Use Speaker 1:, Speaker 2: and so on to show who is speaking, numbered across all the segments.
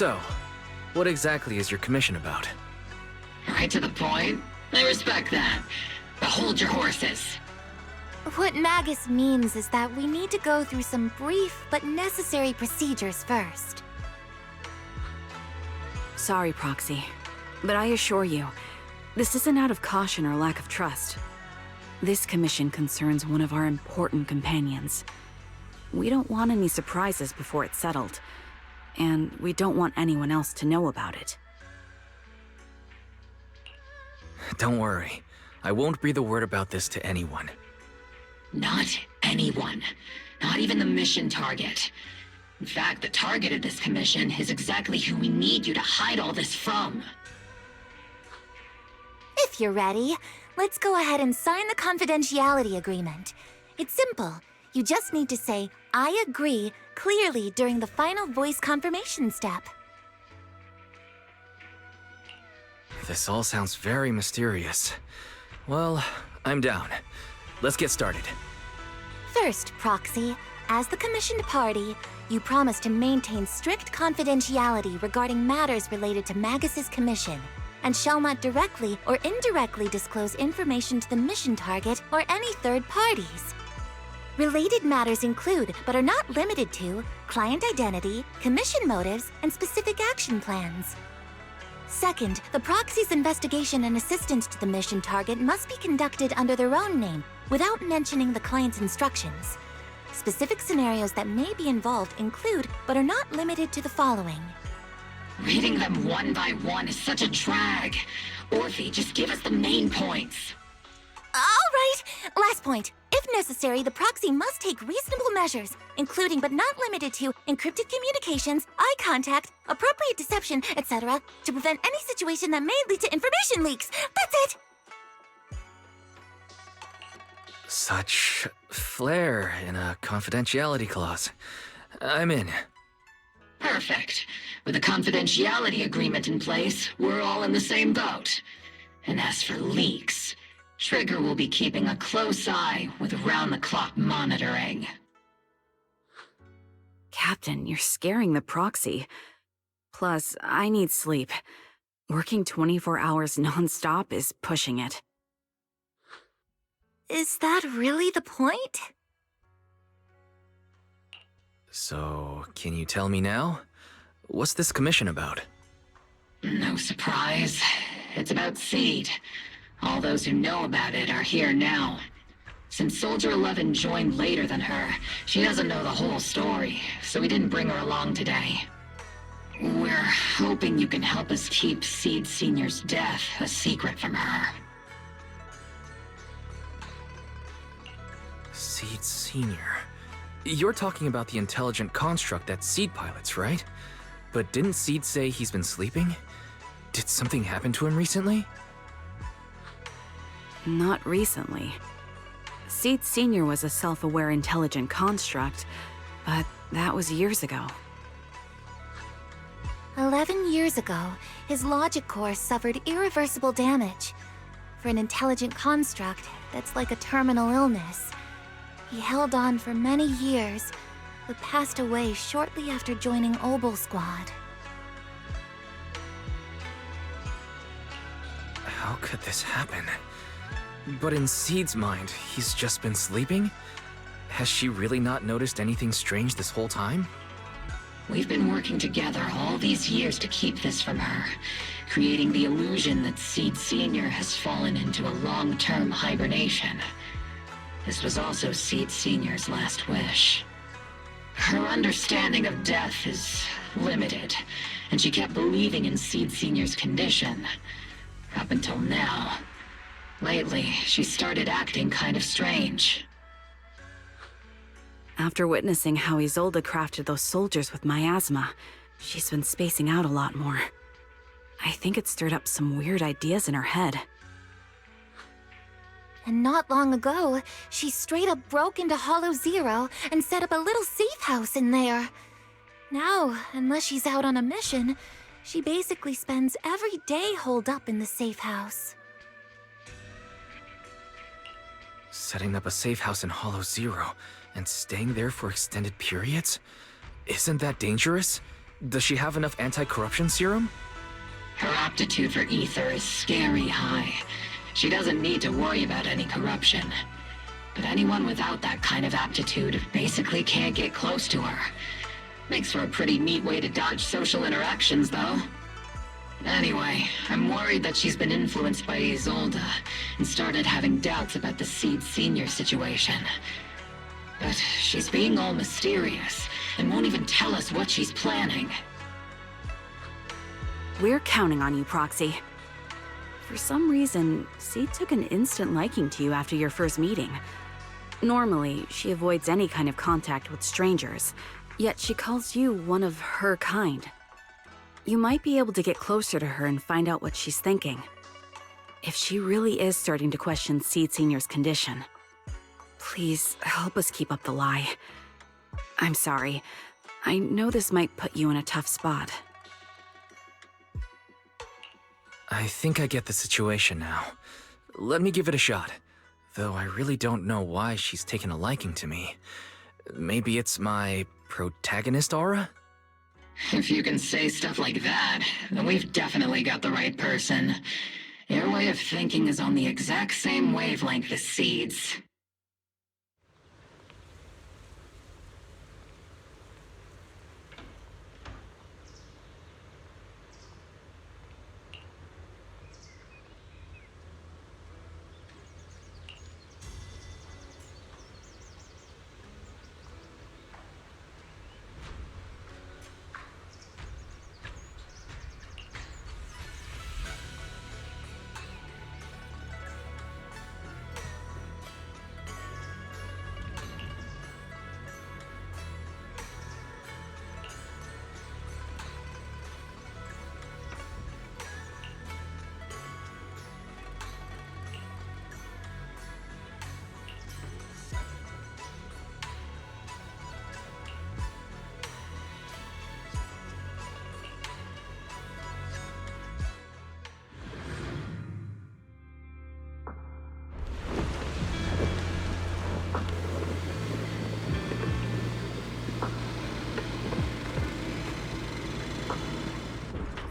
Speaker 1: So, what exactly is your commission about?
Speaker 2: Right to the point. I respect that. But hold your horses.
Speaker 3: What Magus means is that we need to go through some brief but necessary procedures first.
Speaker 4: Sorry, Proxy, but I assure you, this isn't out of caution or lack of trust. This commission concerns one of our important companions. We don't want any surprises before it's settled, and we don't want anyone else to know about it.
Speaker 1: Don't worry. I won't breathe a word about this to anyone.
Speaker 2: Not anyone. Not even the mission target. In fact, the target of this commission is exactly who we need you to hide all this from.
Speaker 3: If you're ready, let's go ahead and sign the confidentiality agreement. It's simple. You just need to say, "I agree," clearly during the final voice confirmation step.
Speaker 1: This all sounds very mysterious. Well, I'm down. Let's get started.
Speaker 3: First, Proxy, as the commissioned party, you promise to maintain strict confidentiality regarding matters related to Magus's commission, and shall not directly or indirectly disclose information to the mission target or any third parties. Related matters include, but are not limited to, client identity, commission motives, and specific action plans. Second, the proxy's investigation and assistance to the mission target must be conducted under their own name, without mentioning the client's instructions. Specific scenarios that may be involved include, but are not limited to the following.
Speaker 2: Reading them one by one is such a drag. Orphe, just give us the main points.
Speaker 3: All right, last point. If necessary, the proxy must take reasonable measures, including but not limited to encrypted communications, eye contact, appropriate deception, etc., to prevent any situation that may lead to information leaks. That's it!
Speaker 1: Such flair in a confidentiality clause. I'm in.
Speaker 2: Perfect. With a confidentiality agreement in place, we're all in the same boat. And as for leaks, Trigger will be keeping a close eye with round-the-clock monitoring.
Speaker 4: Captain, you're scaring the proxy. Plus, I need sleep. Working 24 hours non-stop is pushing it.
Speaker 3: Is that really the point?
Speaker 1: So, can you tell me now? What's this commission about?
Speaker 2: No surprise. It's about Sid. All those who know about it are here now. Since Soldier 11 joined later than her, she doesn't know the whole story, so we didn't bring her along today. We're hoping you can help us keep Sid Sr.'s death a secret from her.
Speaker 1: Sid Sr. You're talking about the intelligent construct that Sid pilots, right? But didn't Sid say he's been sleeping? Did something happen to him recently?
Speaker 4: Not recently. Sid Sr. was a self-aware intelligent construct, but that was years ago.
Speaker 3: 11 years ago, his logic core suffered irreversible damage. For an intelligent construct, that's like a terminal illness. He held on for many years, but passed away shortly after joining Obel Squad.
Speaker 1: How could this happen? But in Sid's mind, he's just been sleeping? Has she really not noticed anything strange this whole time?
Speaker 2: We've been working together all these years to keep this from her, creating the illusion that Sid Sr. has fallen into a long-term hibernation. This was also Sid Sr.'s last wish. Her understanding of death is limited, and she kept believing in Sid Sr.'s condition. Up until now. Lately, she started acting kind of strange.
Speaker 4: After witnessing how Isolde crafted those soldiers with miasma, she's been spacing out a lot more. I think it stirred up some weird ideas in her head.
Speaker 3: And not long ago, she straight up broke into Hollow Zero and set up a little safe house in there. Now, unless she's out on a mission, she basically spends every day holed up in the safe house.
Speaker 1: Setting up a safe house in Hollow Zero and staying there for extended periods? Isn't that dangerous? Does she have enough anti-corruption serum?
Speaker 2: Her aptitude for ether is scary high. She doesn't need to worry about any corruption. But anyone without that kind of aptitude basically can't get close to her. Makes for a pretty neat way to dodge social interactions, though. Anyway, I'm worried that she's been influenced by Isolde and started having doubts about the Sede Senior situation. But she's being all mysterious and won't even tell us what she's planning.
Speaker 4: We're counting on you, Proxy. For some reason, Sede took an instant liking to you after your first meeting. Normally, she avoids any kind of contact with strangers, yet she calls you one of her kind. You might be able to get closer to her and find out what she's thinking. If she really is starting to question Sede Senior's condition, please help us keep up the lie. I'm sorry. I know this might put you in a tough spot.
Speaker 1: I think I get the situation now. Let me give it a shot. Though I really don't know why she's taken a liking to me. Maybe it's my protagonist aura?
Speaker 2: If you can say stuff like that, then we've definitely got the right person. Your way of thinking is on the exact same wavelength as Sede's.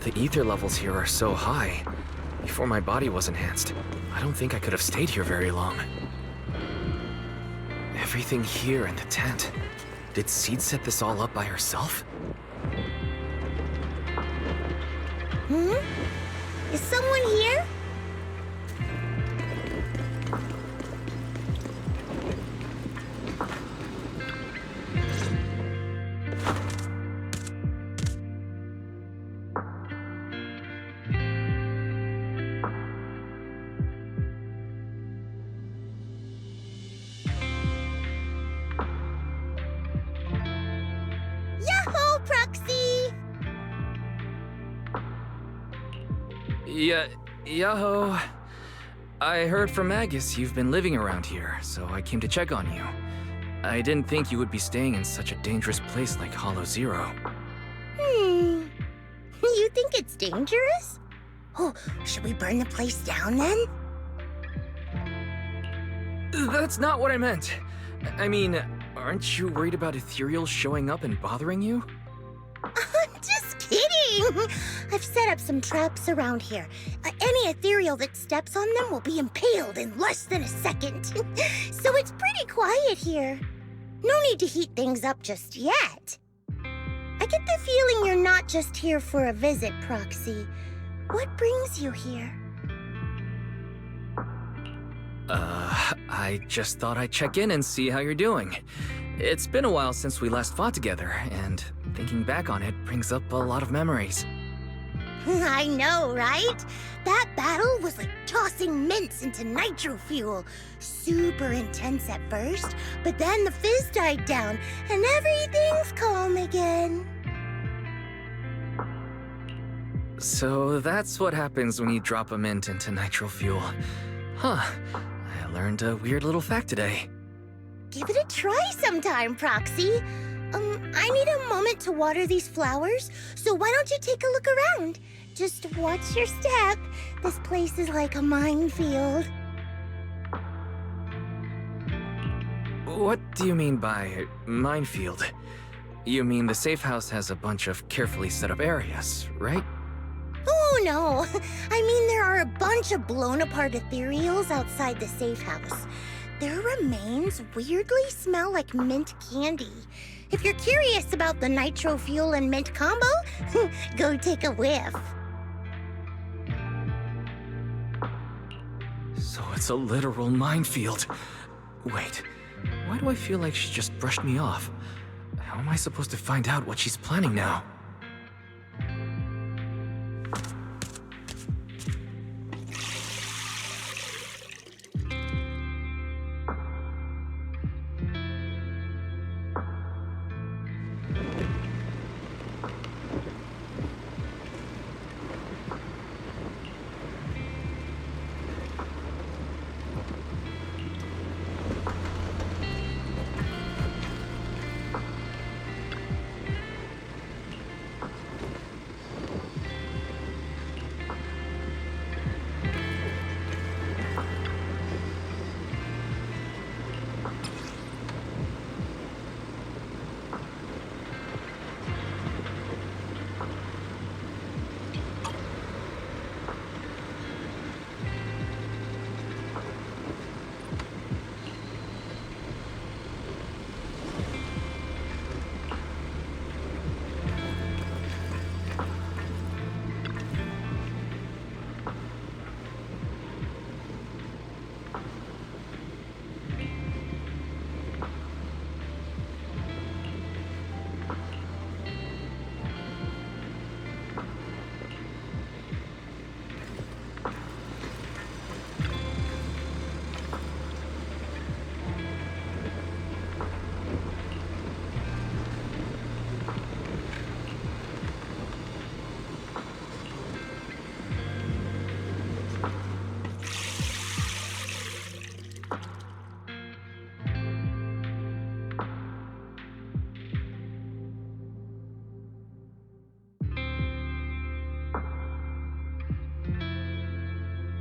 Speaker 1: The ether levels here are so high. Before my body was enhanced, I don't think I could have stayed here very long. Everything here in the tent. Did Sede set this all up by herself?
Speaker 5: Is someone here? Yahoo, Proxy!
Speaker 1: Yaho. I heard from Agus you've been living around here, so I came to check on you. I didn't think you would be staying in such a dangerous place like Hollow Zero.
Speaker 5: You think it's dangerous? Oh, should we burn the place down then?
Speaker 1: That's not what I meant. I mean, aren't you worried about ethereals showing up and bothering you?
Speaker 5: Just kidding! I've set up some traps around here. Any ethereal that steps on them will be impaled in less than a second. So it's pretty quiet here. No need to heat things up just yet. I get the feeling you're not just here for a visit, Proxy. What brings you here?
Speaker 1: I just thought I'd check in and see how you're doing. It's been a while since we last fought together, and thinking back on it brings up a lot of memories.
Speaker 5: I know, right? That battle was like tossing mints into nitro fuel. Super intense at first, but then the fizz died down, and everything's calm again.
Speaker 1: So that's what happens when you drop a mint into nitro fuel. Huh. I learned a weird little fact today.
Speaker 5: Give it a try sometime, Proxy. I need a moment to water these flowers, so why don't you take a look around? Just watch your step. This place is like a minefield.
Speaker 1: What do you mean by minefield? You mean the safe house has a bunch of carefully set up areas, right?
Speaker 5: Oh no, I mean there are a bunch of blown apart ethereals outside the safe house. Their remains weirdly smell like mint candy. If you're curious about the nitro fuel and mint combo, go take a whiff.
Speaker 1: So it's a literal minefield. Wait, why do I feel like she just brushed me off? How am I supposed to find out what she's planning now?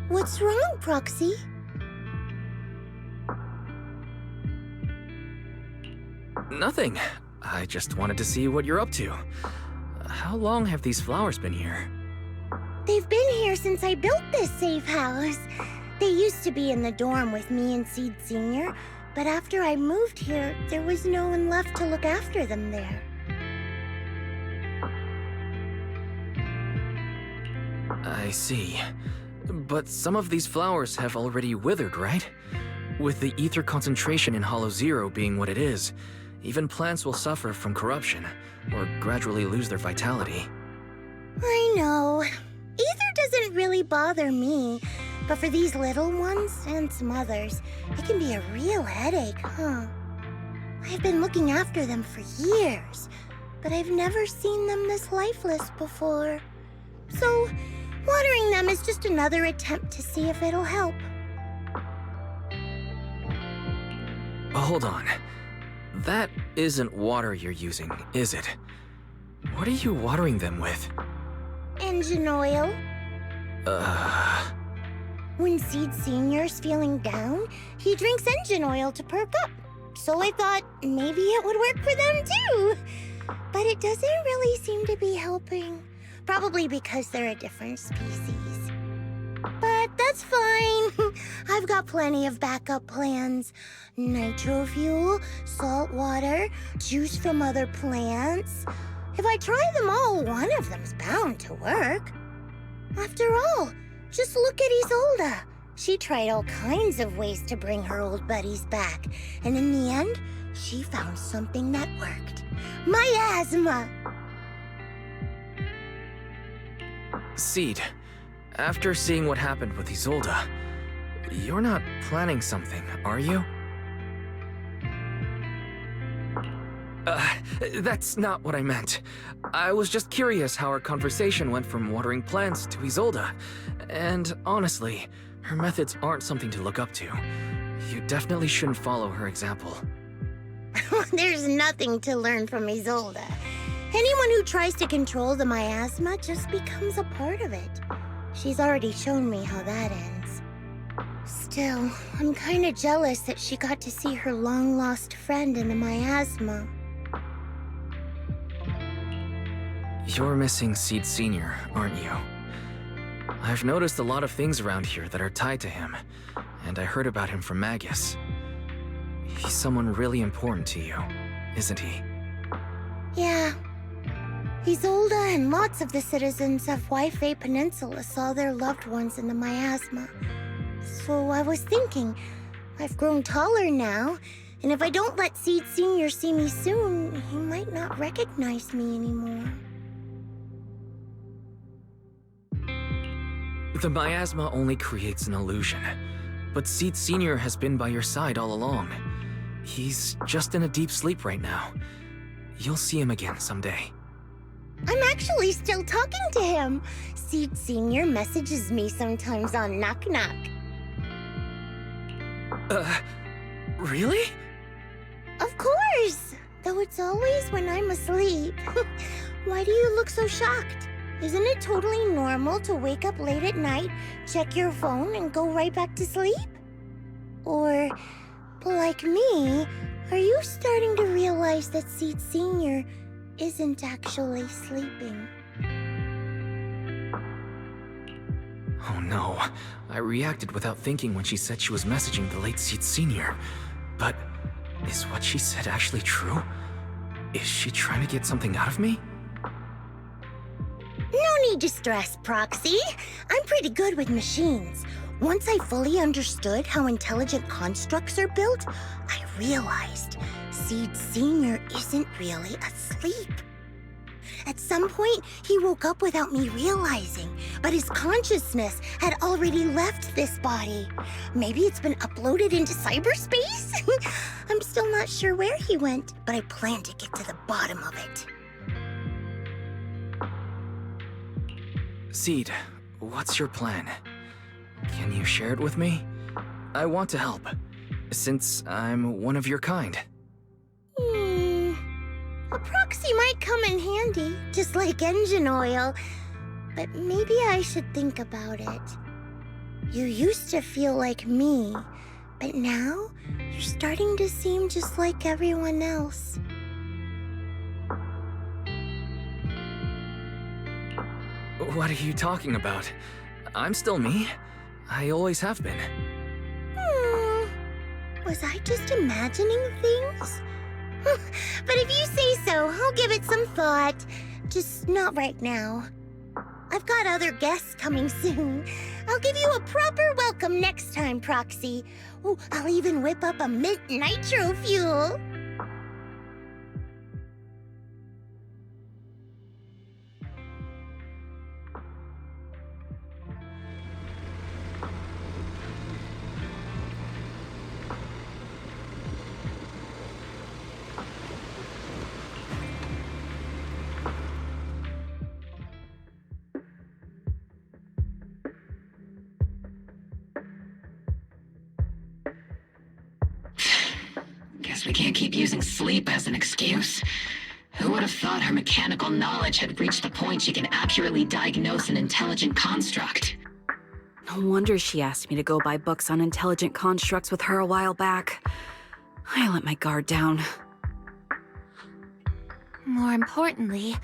Speaker 5: What's wrong, Proxy?
Speaker 1: Nothing. I just wanted to see what you're up to. How long have these flowers been here?
Speaker 5: They've been here since I built this safe house. They used to be in the dorm with me and Sid Sr., but after I moved here, there was no one left to look after them there.
Speaker 1: I see. But some of these flowers have already withered, right? With the ether concentration in Hollow Zero being what it is, even plants will suffer from corruption, or gradually lose their vitality.
Speaker 5: I know. Ether doesn't really bother me, but for these little ones, and some others, it can be a real headache, huh? I've been looking after them for years, but I've never seen them this lifeless before. So, watering them is just another attempt to see if it'll help.
Speaker 1: Hold on. That isn't water you're using, is it? What are you watering them with?
Speaker 5: Engine oil.
Speaker 1: Uh...
Speaker 5: When Sid Sr.'s feeling down, he drinks engine oil to perk up. So I thought maybe it would work for them too. But it doesn't really seem to be helping. Probably because they're a different species. But that's fine. I've got plenty of backup plans. Nitro fuel, salt water, juice from other plants. If I try them all, one of them's bound to work. After all, just look at Isolde. She tried all kinds of ways to bring her old buddies back. And in the end, she found something that worked. Miasma!
Speaker 1: Sid, after seeing what happened with Isolde, you're not planning something, are you? That's not what I meant. I was just curious how our conversation went from watering plants to Isolde. And honestly, her methods aren't something to look up to. You definitely shouldn't follow her example.
Speaker 5: There's nothing to learn from Isolde. Anyone who tries to control the miasma just becomes a part of it. She's already shown me how that ends. Still, I'm kinda jealous that she got to see her long-lost friend in the miasma.
Speaker 1: You're missing Sid Sr., aren't you? I've noticed a lot of things around here that are tied to him, and I heard about him from Magus. He's someone really important to you, isn't he?
Speaker 5: Yeah. He's older, and lots of the citizens of Waifei Peninsula saw their loved ones in the miasma. So I was thinking, I've grown taller now, and if I don't let Sid Sr. see me soon, he might not recognize me anymore.
Speaker 1: The miasma only creates an illusion, but Sid Sr. has been by your side all along. He's just in a deep sleep right now. You'll see him again someday.
Speaker 5: I'm actually still talking to him. Sid Sr. messages me sometimes on Knock Knock.
Speaker 1: Really?
Speaker 5: Of course! Though it's always when I'm asleep. Why do you look so shocked? Isn't it totally normal to wake up late at night, check your phone, and go right back to sleep? Or, like me, are you starting to realize that Sid Sr. isn't actually sleeping?
Speaker 1: Oh no, I reacted without thinking when she said she was messaging the late Sid Sr. But is what she said actually true? Is she trying to get something out of me?
Speaker 5: No need to stress, Proxy. I'm pretty good with machines. Once I fully understood how intelligent constructs are built, I realized Sid Sr. isn't really asleep. At some point, he woke up without me realizing, but his consciousness had already left this body. Maybe it's been uploaded into cyberspace? I'm still not sure where he went, but I plan to get to the bottom of it.
Speaker 1: Sid, what's your plan? Can you share it with me? I want to help, since I'm one of your kind.
Speaker 5: A proxy might come in handy, just like engine oil. But maybe I should think about it. You used to feel like me, but now you're starting to seem just like everyone else.
Speaker 1: What are you talking about? I'm still me. I always have been.
Speaker 5: Was I just imagining things? But if you say so, I'll give it some thought. Just not right now. I've got other guests coming soon. I'll give you a proper welcome next time, Proxy. Oh, I'll even whip up a mint nitro fuel.
Speaker 2: Guess we can't keep using sleep as an excuse. Who would have thought her mechanical knowledge had reached the point she can accurately diagnose an intelligent construct?
Speaker 4: No wonder she asked me to go buy books on intelligent constructs with her a while back. I let my guard down.
Speaker 3: More importantly,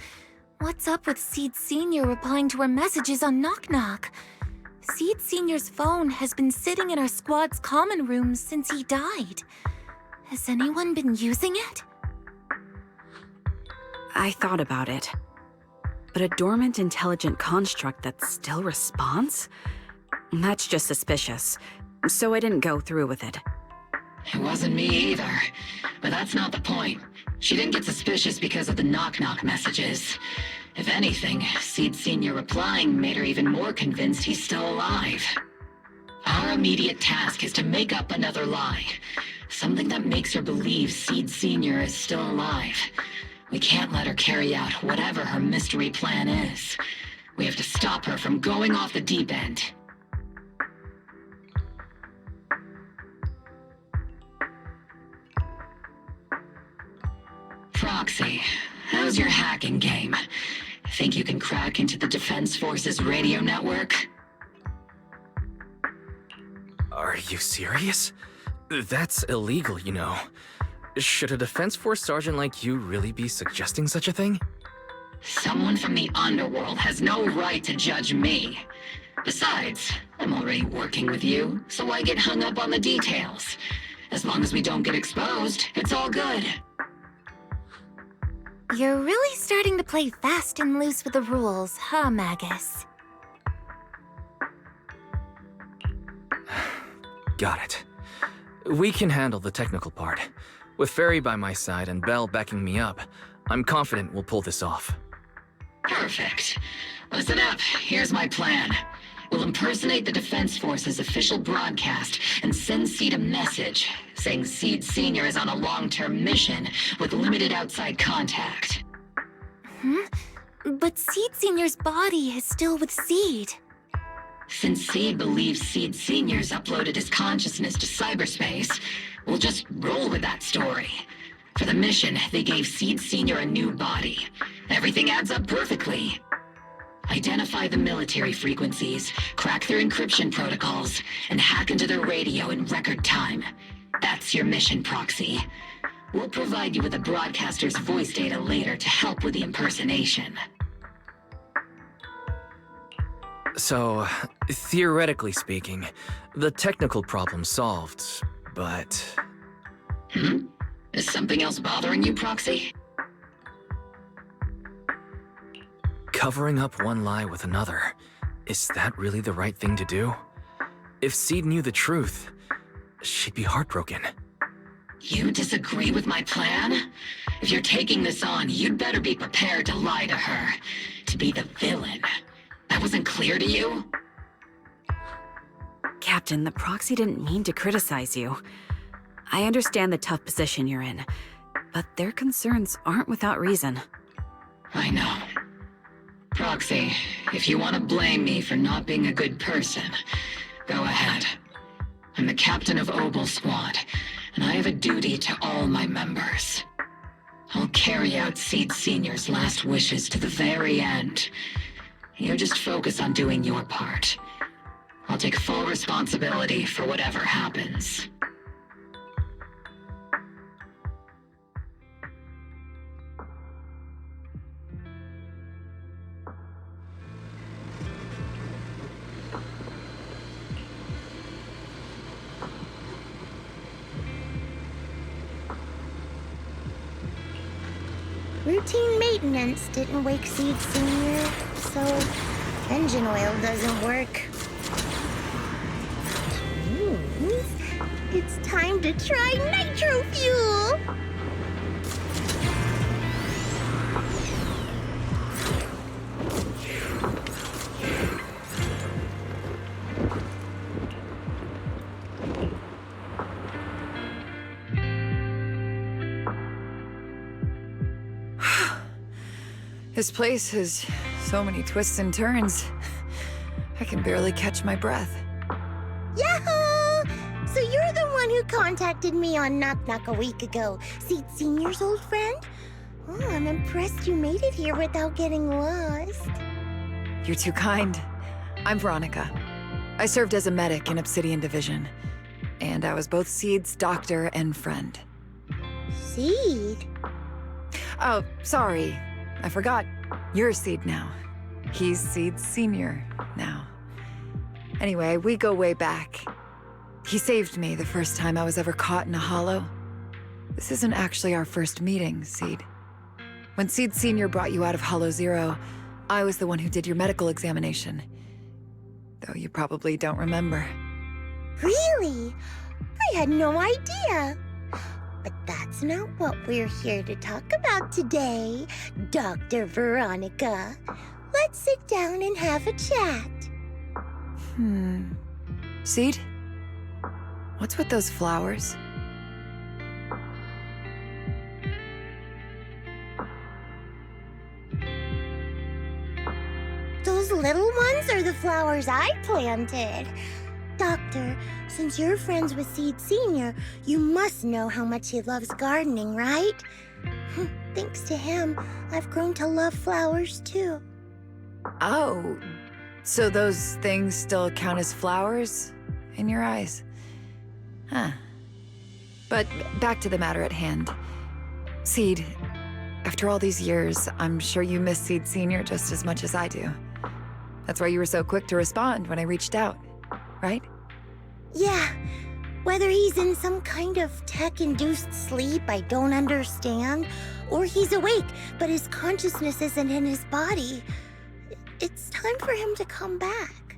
Speaker 3: what's up with Sid Sr. replying to her messages on Knock Knock? Sid Sr.'s phone has been sitting in our squad's common room since he died. Has anyone been using it?
Speaker 4: I thought about it. But a dormant intelligent construct that still responds? That's just suspicious. So I didn't go through with it.
Speaker 2: It wasn't me either. But that's not the point. She didn't get suspicious because of the knock-knock messages. If anything, Sid Sr. replying made her even more convinced he's still alive. Our immediate task is to make up another lie. Something that makes her believe Sid Sr. is still alive. We can't let her carry out whatever her mystery plan is. We have to stop her from going off the deep end. Proxy, how's your hacking game? Think you can crack into the Defense Force's radio network?
Speaker 1: Are you serious? That's illegal, you know. Should a Defense Force sergeant like you really be suggesting such a thing?
Speaker 2: Someone from the underworld has no right to judge me. Besides, I'm already working with you, so why get hung up on the details? As long as we don't get exposed, it's all good.
Speaker 3: You're really starting to play fast and loose with the rules, huh, Magus?
Speaker 1: Got it. We can handle the technical part. With Fairy by my side and Belle backing me up, I'm confident we'll pull this off.
Speaker 2: Perfect. Listen up, here's my plan. We'll impersonate the Defense Force's official broadcast and send Seed a message saying Seed Sr. is on a long-term mission with limited outside contact.
Speaker 3: But Seed Senior's body is still with Seed.
Speaker 2: Since Seed believes Seed Sr.'s uploaded his consciousness to cyberspace, we'll just roll with that story. For the mission, they gave Seed Sr. a new body. Everything adds up perfectly. Identify the military frequencies, crack their encryption protocols, and hack into their radio in record time. That's your mission, Proxy. We'll provide you with the broadcaster's voice data later to help with the impersonation.
Speaker 1: So, theoretically speaking, the technical problem's solved, but...
Speaker 2: Is something else bothering you, Proxy?
Speaker 1: Covering up one lie with another, is that really the right thing to do? If Seed knew the truth, she'd be heartbroken.
Speaker 2: You disagree with my plan? If you're taking this on, you'd better be prepared to lie to her. To be the villain. That wasn't clear to you?
Speaker 4: Captain, the Proxy didn't mean to criticize you. I understand the tough position you're in, but their concerns aren't without reason.
Speaker 2: I know. Proxy, if you want to blame me for not being a good person, go ahead. I'm the captain of Obel Squad, and I have a duty to all my members. I'll carry out Seed Senior's last wishes to the very end. You just focus on doing your part. I'll take full responsibility for whatever happens.
Speaker 5: Routine maintenance didn't wake Seed Senior, so engine oil doesn't work. It's time to try nitro fuel!
Speaker 6: This place has so many twists and turns. I can barely catch my breath.
Speaker 5: Yahoo! So you're the one who contacted me on Knock Knock a week ago, Seed Senior's old friend? Oh, I'm impressed you made it here without getting lost.
Speaker 6: You're too kind. I'm Veronica. I served as a medic in Obsidian Division, and I was both Seed's doctor and friend.
Speaker 5: Seed?
Speaker 6: Oh, sorry. I forgot. You're Seed now. He's Seed Senior now. Anyway, we go way back. He saved me the first time I was ever caught in a hollow. This isn't actually our first meeting, Seed. When Seed Senior brought you out of Hollow Zero, I was the one who did your medical examination. Though you probably don't remember.
Speaker 5: Really? I had no idea. But that's not what we're here to talk about today, Dr. Veronica. Let's sit down and have a chat.
Speaker 6: Seed? What's with those flowers?
Speaker 5: Those little ones are the flowers I planted. Doctor, since you're friends with Seed Senior, you must know how much he loves gardening, right? Thanks to him, I've grown to love flowers too.
Speaker 6: Oh, so those things still count as flowers in your eyes? Huh. But back to the matter at hand. Seed, After all these years, I'm sure you miss Seed Senior just as much as I do. That's why you were so quick to respond when I reached out, right?
Speaker 5: Yeah. Whether he's in some kind of tech-induced sleep I don't understand, or he's awake, but his consciousness isn't in his body, it's time for him to come back.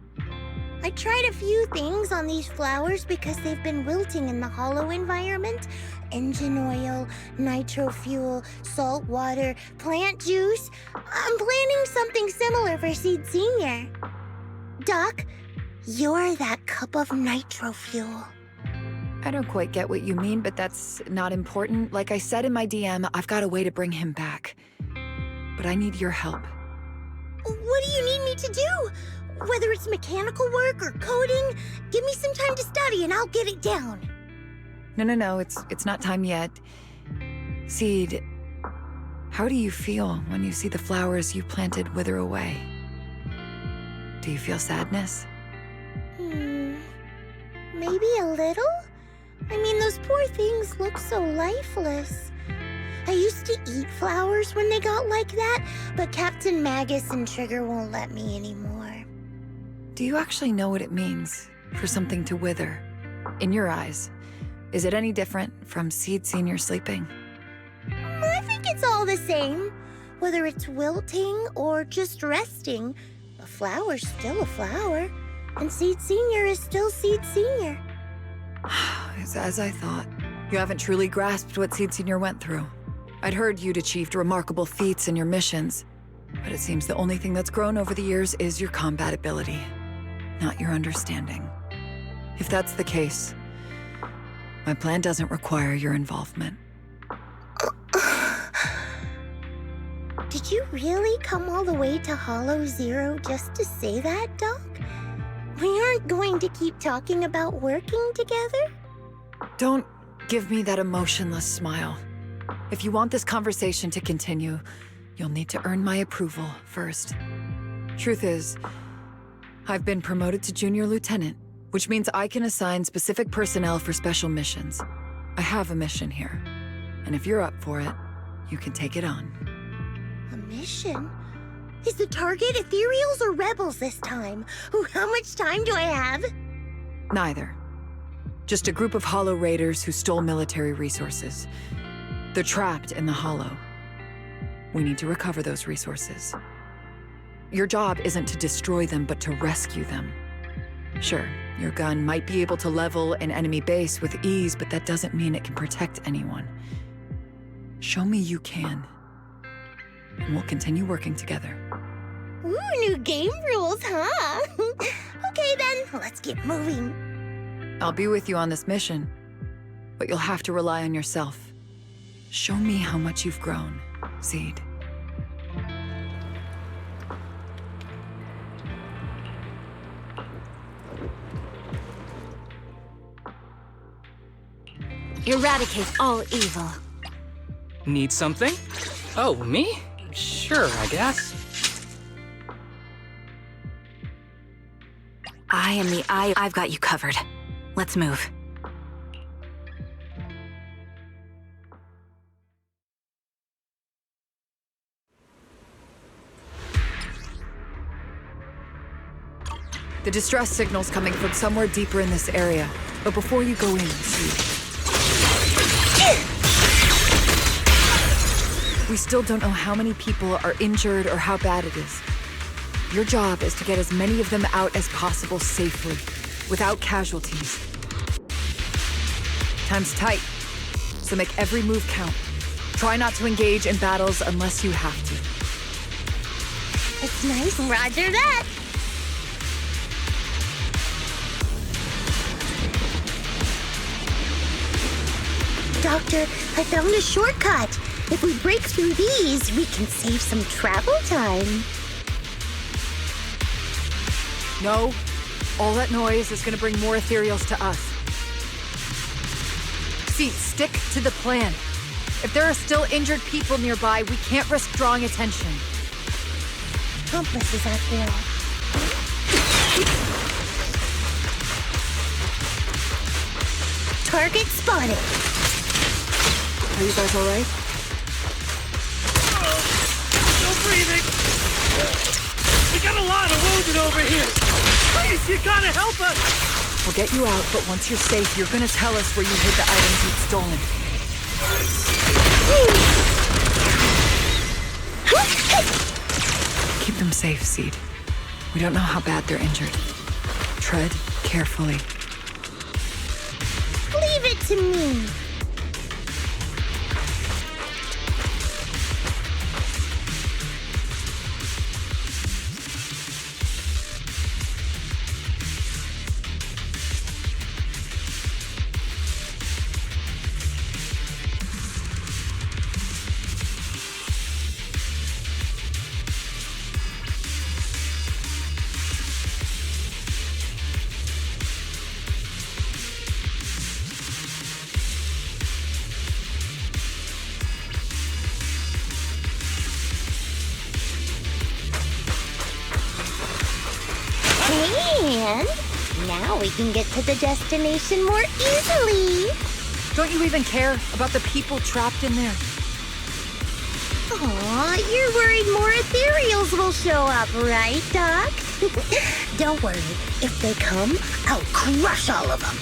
Speaker 5: I tried a few things on these flowers because they've been wilting in the hollow environment. Engine oil, nitro fuel, salt water, plant juice. I'm planning something similar for Seed Senior. Doc, you're that cup of nitro fuel.
Speaker 6: I don't quite get what you mean, but that's not important. Like I said in my DM, I've got a way to bring him back. But I need your help.
Speaker 5: What do you need me to do? Whether it's mechanical work or coding, give me some time to study and I'll get it down.
Speaker 6: No, it's not time yet. Seed, how do you feel when you see the flowers you planted wither away? Do you feel sadness?
Speaker 5: Maybe a little? I mean, those poor things look so lifeless. I used to eat flowers when they got like that, but Captain Magus and Trigger won't let me anymore.
Speaker 6: Do you actually know what it means for something to wither? In your eyes, is it any different from Seed Senior sleeping?
Speaker 5: I think it's all the same. Whether it's wilting or just resting, a flower's still a flower, and Seed Senior is still Seed Senior.
Speaker 6: It's as I thought. You haven't truly grasped what Seed Senior went through. I'd heard you'd achieved remarkable feats in your missions, but it seems the only thing that's grown over the years is your combat ability, not your understanding. If that's the case, my plan doesn't require your involvement.
Speaker 5: Did you really come all the way to Hollow Zero just to say that, Doc? We aren't going to keep talking about working together?
Speaker 6: Don't give me that emotionless smile. If you want this conversation to continue, you'll need to earn my approval first. Truth is, I've been promoted to Junior Lieutenant, which means I can assign specific personnel for special missions. I have a mission here, and if you're up for it, you can take it on.
Speaker 5: A mission? Is the target Ethereals or Rebels this time? How much time do I have?
Speaker 6: Neither. Just a group of Hollow Raiders who stole military resources. They're trapped in the Hollow. We need to recover those resources. Your job isn't to destroy them, but to rescue them. Sure, your gun might be able to level an enemy base with ease, but that doesn't mean it can protect anyone. Show me you can, and we'll continue working together.
Speaker 5: Ooh, new game rules, huh? Okay then, let's get moving.
Speaker 6: I'll be with you on this mission, but you'll have to rely on yourself. Show me how much you've grown, Seed.
Speaker 3: Eradicate all evil.
Speaker 7: Need something? Oh, me? Sure, I guess.
Speaker 4: I am the eye. I've got you covered. Let's move.
Speaker 6: The distress signal's coming from somewhere deeper in this area. But before you go in, Seed, we still don't know how many people are injured or how bad it is. Your job is to get as many of them out as possible safely, without casualties. Time's tight, so make every move count. Try not to engage in battles unless you have to.
Speaker 5: It's nice. Roger that. Doctor, I found a shortcut. If we break through these, we can save some travel time.
Speaker 6: No, all that noise is gonna bring more ethereals to us. See, stick to the plan. If there are still injured people nearby, we can't risk drawing attention.
Speaker 5: Compass is out there. Target spotted.
Speaker 6: Are you guys all right?
Speaker 8: We got a lot of wounded over here. Please, you gotta help us.
Speaker 6: We'll get you out, but once you're safe, you're gonna tell us where you hid the items you'd stolen. Keep them safe, Seed. We don't know how bad they're injured. Tread carefully.
Speaker 5: Leave it to me. And now we can get to the destination more easily.
Speaker 6: Don't you even care about the people trapped in there?
Speaker 5: Aw, you're worried more ethereals will show up, right, Doc? Don't worry. If they come, I'll crush all of them.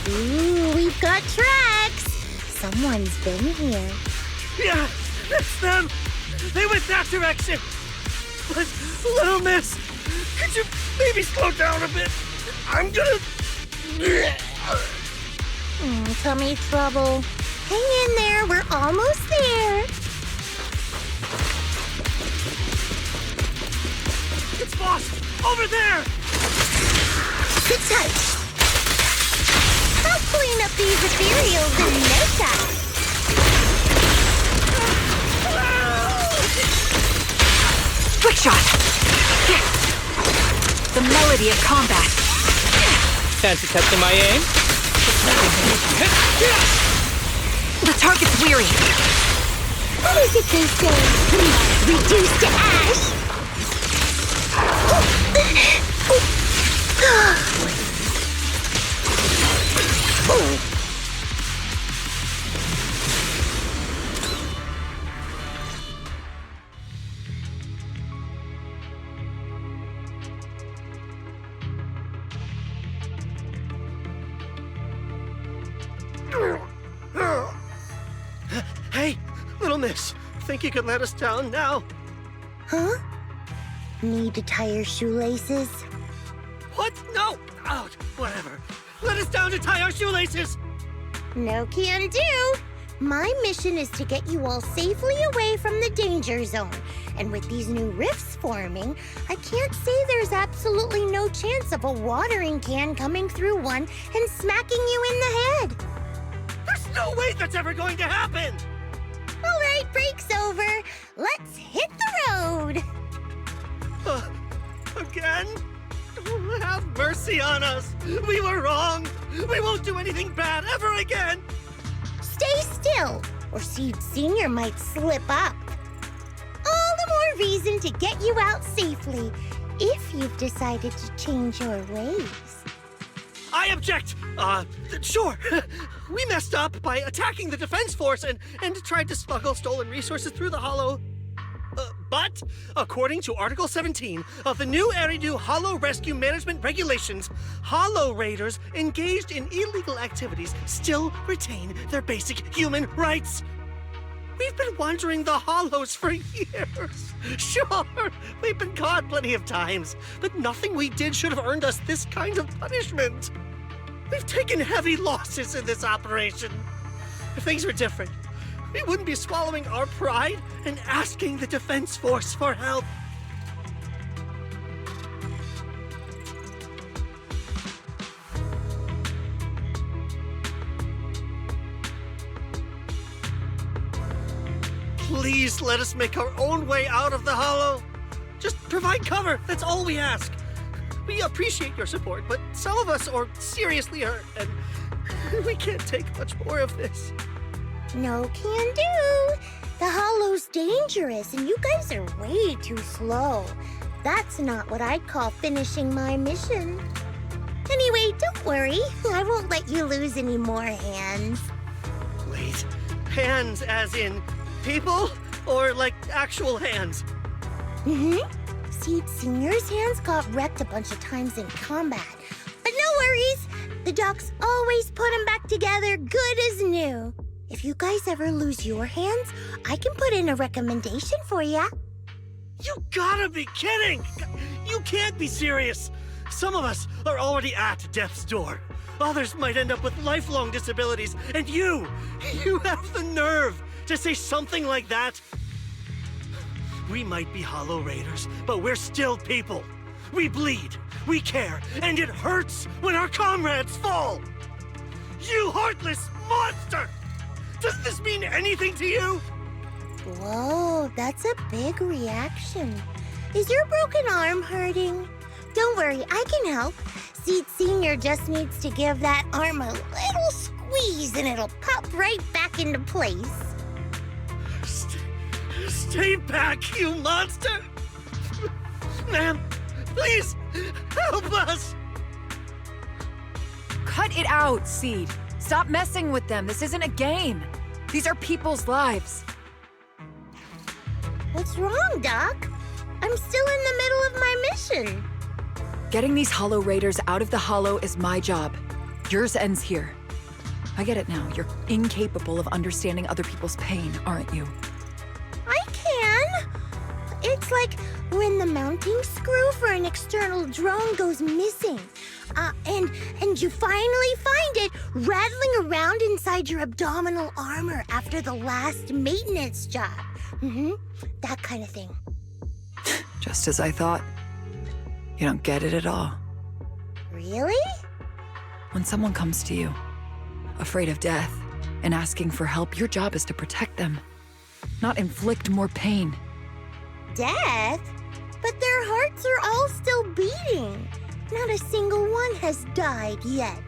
Speaker 5: Ooh, we've got tracks. Someone's been here.
Speaker 8: Yeah, it's them. They went that direction. But, little miss, could you maybe slow down a bit? I'm gonna...
Speaker 5: Tummy trouble. Hang in there, we're almost there.
Speaker 8: It's lost! Over there!
Speaker 5: Sit tight. I'll clean up these ethereals in no time.
Speaker 4: Quick shot! The melody of combat.
Speaker 7: Fancy testing my aim?
Speaker 4: The target's weary.
Speaker 5: What is it they say? Reduced to ash?
Speaker 8: Hey, little miss, think you could let us down now?
Speaker 5: Huh? Need to tie your shoelaces?
Speaker 8: What? No! Out! Whatever. Let us down to tie our shoelaces!
Speaker 5: No can do. My mission is to get you all safely away from the danger zone. And with these new rifts forming, I can't say there's absolutely no chance of a watering can coming through one and smacking you in the head.
Speaker 8: There's no way that's ever going to happen!
Speaker 5: All right, break's over. Let's hit the road.
Speaker 8: Again? Have mercy on us. We were wrong. We won't do anything bad ever again.
Speaker 5: Stay still, or Seed Senior might slip up. All the more reason to get you out safely, if you've decided to change your ways.
Speaker 8: I object! Sure. We messed up by attacking the defense force and tried to smuggle stolen resources through the Hollow. But, according to Article 17 of the Nью-Эриду Hollow Rescue Management Regulations, Hollow Raiders engaged in illegal activities still retain their basic human rights. We've been wandering the Hollows for years. Sure, we've been caught plenty of times, but nothing we did should have earned us this kind of punishment. We've taken heavy losses in this operation. If things were different, we wouldn't be swallowing our pride and asking the defense force for help. Please let us make our own way out of the Hollow. Just provide cover, that's all we ask. We appreciate your support, but some of us are seriously hurt, and we can't take much more of this.
Speaker 5: No can do. The Hollow's dangerous, and you guys are way too slow. That's not what I'd call finishing my mission. Anyway, don't worry. I won't let you lose any more hands.
Speaker 8: Wait, hands as in people? Or like actual hands?
Speaker 5: Seed Senior's hands got wrecked a bunch of times in combat. But no worries! The docs always put them back together good as new. If you guys ever lose your hands, I can put in a recommendation for ya.
Speaker 8: You gotta be kidding! You can't be serious! Some of us are already at death's door. Others might end up with lifelong disabilities, and you have the nerve to say something like that? We might be Hollow Raiders, but we're still people. We bleed, we care, and it hurts when our comrades fall! You heartless monster! Does this mean anything to you?
Speaker 5: Whoa, that's a big reaction. Is your broken arm hurting? Don't worry, I can help. Seed Senior just needs to give that arm a little squeeze and it'll pop right back into place.
Speaker 8: Stay back, you monster! Ma'am, please, help us!
Speaker 6: Cut it out, Seed. Stop messing with them. This isn't a game. These are people's lives.
Speaker 5: What's wrong, Doc? I'm still in the middle of my mission.
Speaker 6: Getting these Hollow Raiders out of the Hollow is my job. Yours ends here. I get it now. You're incapable of understanding other people's pain, aren't you?
Speaker 5: I can. It's like when the mounting screw for an external drone goes missing. And you finally find it rattling around inside your abdominal armor after the last maintenance job. That kind of thing.
Speaker 6: Just as I thought. You don't get it at all.
Speaker 5: Really?
Speaker 6: When someone comes to you, afraid of death, and asking for help, your job is to protect them, not inflict more pain.
Speaker 5: Death? But their hearts are all still beating. Not a single one has died yet.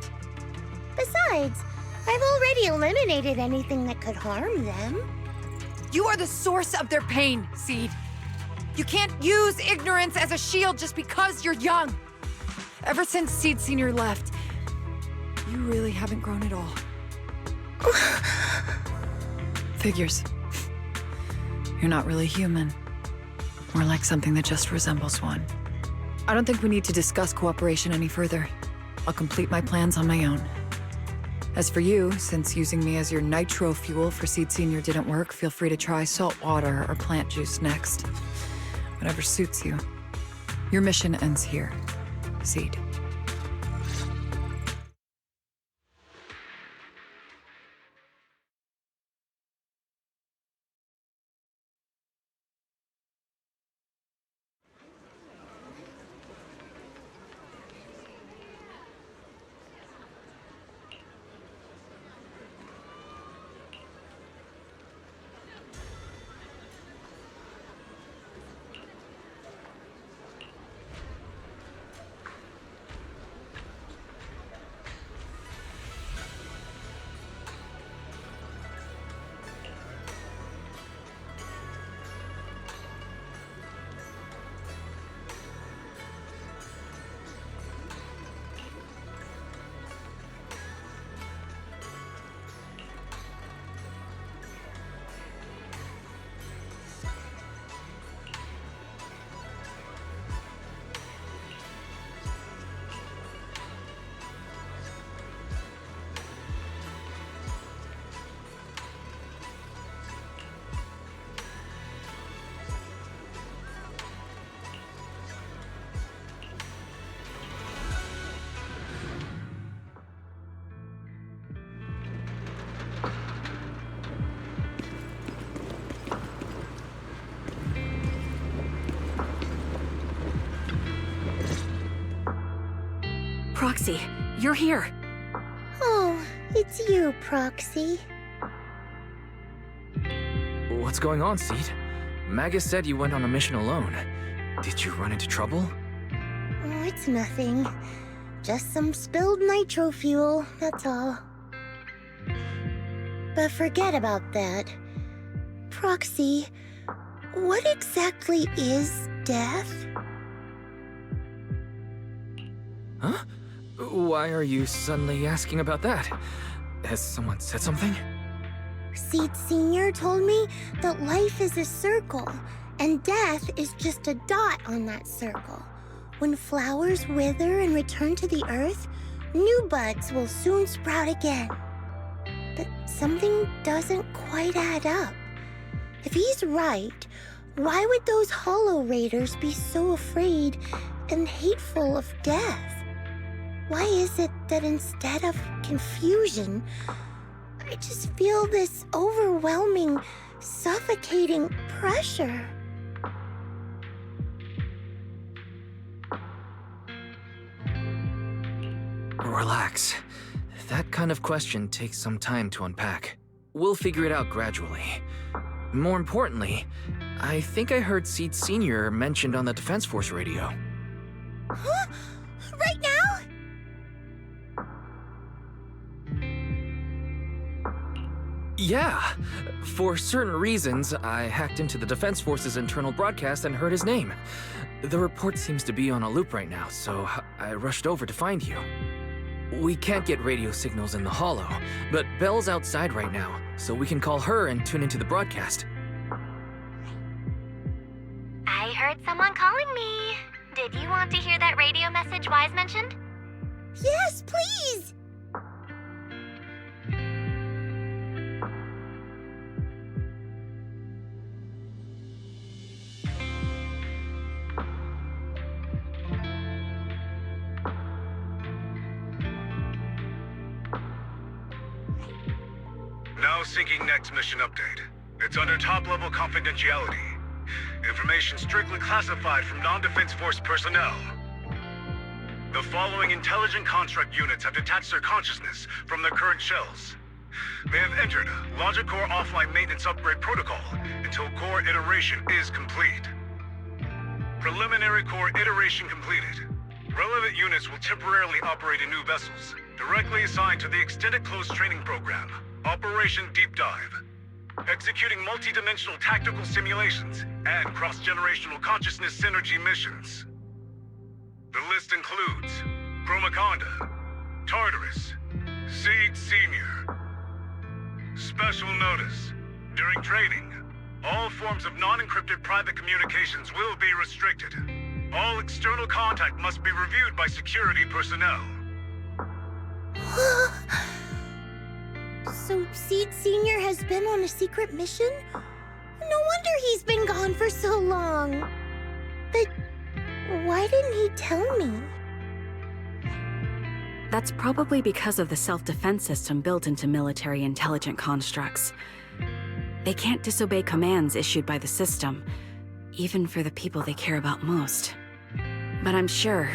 Speaker 5: Besides, I've already eliminated anything that could harm them.
Speaker 6: You are the source of their pain, Seed. You can't use ignorance as a shield just because you're young. Ever since Seed Senior left, you really haven't grown at all. Figures. You're not really human. More like something that just resembles one. I don't think we need to discuss cooperation any further. I'll complete my plans on my own. As for you, since using me as your nitro fuel for Seed Senior didn't work, feel free to try salt water or plant juice next. Whatever suits you. Your mission ends here, Seed.
Speaker 4: Proxy, you're here.
Speaker 5: Oh, it's you, Proxy.
Speaker 1: What's going on, Seed? Magus said you went on a mission alone. Did you run into trouble?
Speaker 5: Oh, it's nothing. Just some spilled nitro fuel, that's all. But forget about that. Proxy, what exactly is death?
Speaker 1: Huh? Why are you suddenly asking about that? Has someone said something?
Speaker 5: Sid Sr. told me that life is a circle, and death is just a dot on that circle. When flowers wither and return to the earth, new buds will soon sprout again. But something doesn't quite add up. If he's right, why would those Hollow Raiders be so afraid and hateful of death? Why is it that instead of confusion, I just feel this overwhelming, suffocating pressure?
Speaker 1: Relax. That kind of question takes some time to unpack. We'll figure it out gradually. More importantly, I think I heard Sid Sr. mentioned on the Defense Force radio.
Speaker 5: Huh? Right now?
Speaker 1: Yeah. For certain reasons, I hacked into the Defense Force's internal broadcast and heard his name. The report seems to be on a loop right now, so I rushed over to find you. We can't get radio signals in the Hollow, but Belle's outside right now, so we can call her and tune into the broadcast.
Speaker 3: I heard someone calling me. Did you want to hear that radio message Wise mentioned?
Speaker 5: Yes, please!
Speaker 9: Now syncing next mission update. It's under top-level confidentiality. Information strictly classified from non-Defense Force personnel. The following intelligent construct units have detached their consciousness from their current shells. They have entered Logic Core offline maintenance upgrade protocol until core iteration is complete. Preliminary core iteration completed. Relevant units will temporarily operate in new vessels, directly assigned to the Extended Close Training Program, Operation Deep Dive. Executing multi-dimensional tactical simulations and cross-generational consciousness synergy missions. The list includes Chromaconda, Tartarus, Sid Sr. Special notice. During training, all forms of non-encrypted private communications will be restricted. All external contact must be reviewed by security personnel.
Speaker 5: So Sid Sr. has been on a secret mission? No wonder he's been gone for so long. But why didn't he tell me?
Speaker 4: That's probably because of the self-defense system built into military intelligent constructs. They can't disobey commands issued by the system, even for the people they care about most. But I'm sure,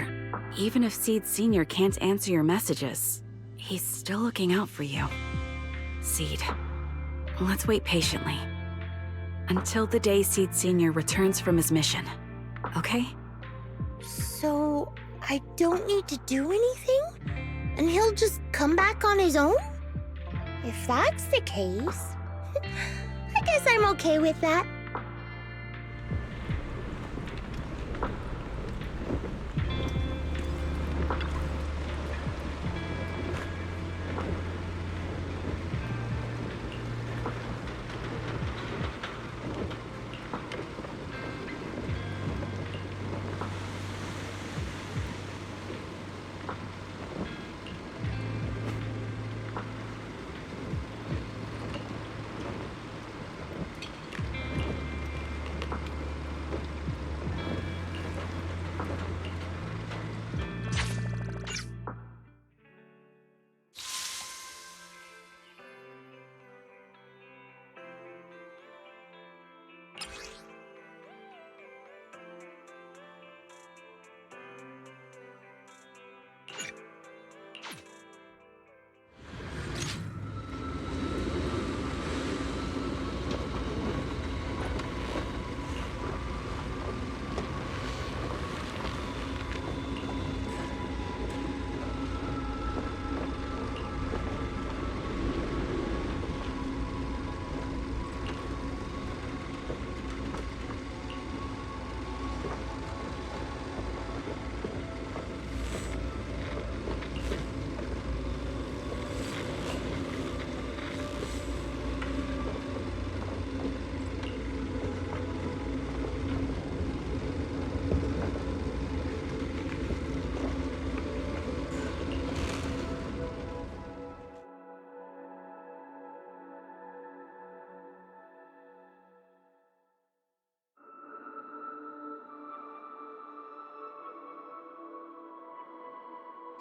Speaker 4: even if Sid Sr. can't answer your messages, he's still looking out for you. Sid, let's wait patiently. Until the day Sid Sr. returns from his mission, okay?
Speaker 5: So I don't need to do anything? And he'll just come back on his own? If that's the case, I guess I'm okay with that.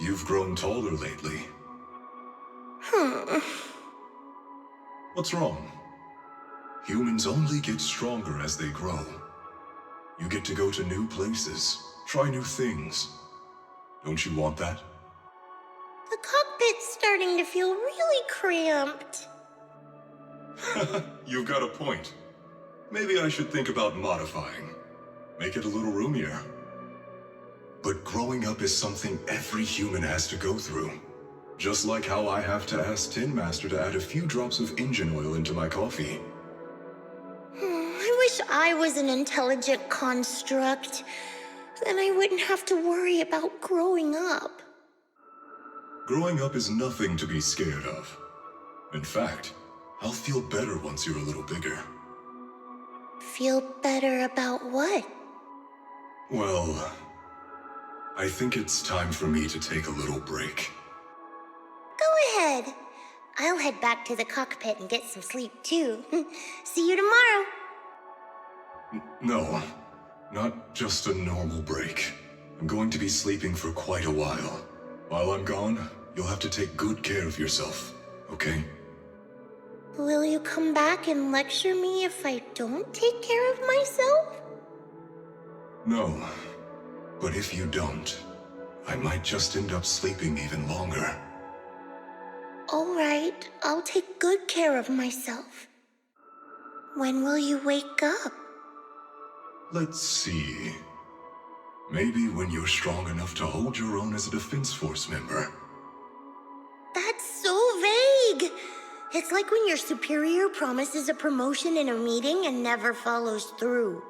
Speaker 10: you've grown taller lately. What's wrong? Humans only get stronger as they grow. You get to go to new places, try new things. Don't you want that?
Speaker 5: The cockpit's starting to feel really cramped.
Speaker 10: You've got a point. Maybe I should think about modifying. Make it a little roomier. But growing up is something every human has to go through. Just like how I have to ask Tin Master to add a few drops of engine oil into my coffee.
Speaker 5: I wish I was an intelligent construct. Then I wouldn't have to worry about growing up.
Speaker 10: Growing up is nothing to be scared of. In fact, I'll feel better once you're a little bigger.
Speaker 5: Feel better about what?
Speaker 10: Well, I think it's time for me to take a little break.
Speaker 5: Go ahead. I'll head back to the cockpit and get some sleep too. See you tomorrow.
Speaker 10: No, not just a normal break. I'm going to be sleeping for quite a while. While I'm gone, you'll have to take good care of yourself, okay?
Speaker 5: Will you come back and lecture me if I don't take care of myself?
Speaker 10: No, but if you don't, I might just end up sleeping even longer.
Speaker 5: All right, I'll take good care of myself. When will you wake up?
Speaker 10: Let's see. Maybe when you're strong enough to hold your own as a Defense Force member.
Speaker 5: That's so vague! It's like when your superior promises a promotion in a meeting and never follows through.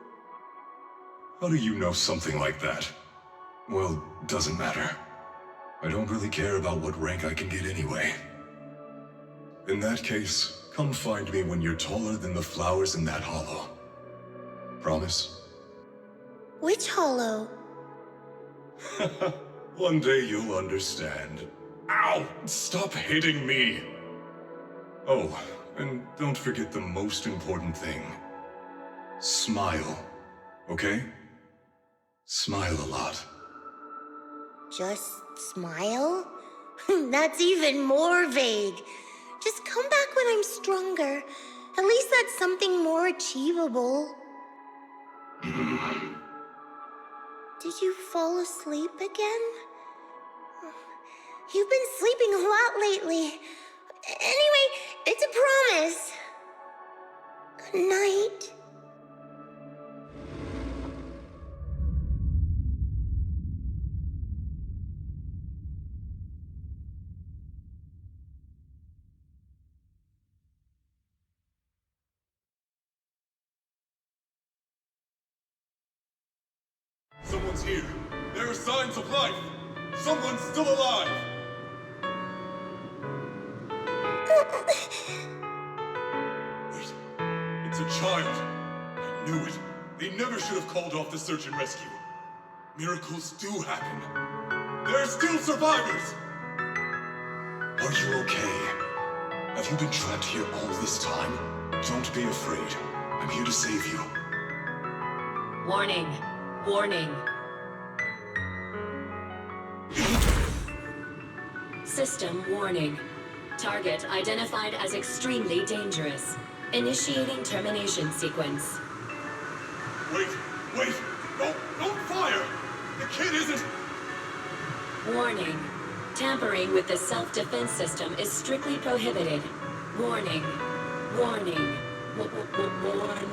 Speaker 10: How do you know something like that? Well, doesn't matter. I don't really care about what rank I can get anyway. In that case, come find me when you're taller than the flowers in that hollow. Promise?
Speaker 5: Which hollow?
Speaker 10: One day you'll understand. Ow! Stop hitting me! Oh, and don't forget the most important thing. Smile, okay? Smile a lot.
Speaker 5: Just smile? That's even more vague. Just come back when I'm stronger. At least that's something more achievable. Did you fall asleep again? You've been sleeping a lot lately. Anyway, it's a promise. Good night.
Speaker 10: Someone's here. There are signs of life. Someone's still alive. Wait, it's a child. I knew it. They never should have called off the search and rescue. Miracles do happen. There are still survivors. Are you okay? Have you been trapped here all this time? Don't be afraid. I'm here to save you.
Speaker 2: Warning. Warning. System warning. Target identified as extremely dangerous. Initiating termination sequence.
Speaker 10: Wait! Don't fire! The kid isn't...
Speaker 2: Warning. Tampering with the self-defense system is strictly prohibited. Warning. Warning. Warning.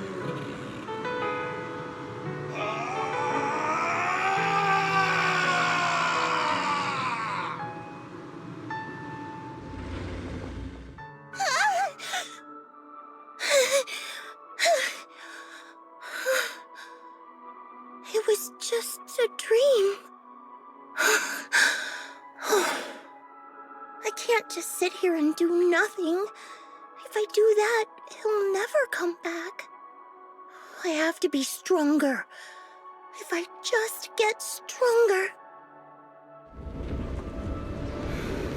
Speaker 5: It was just a dream. I can't just sit here and do nothing. If I do that, he'll never come back. I have to be stronger. If I just get stronger.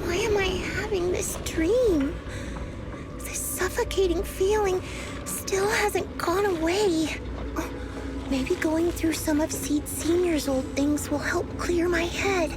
Speaker 5: Why am I having this dream? This suffocating feeling still hasn't gone away. Maybe going through some of Sid Senior's old things will help clear my head.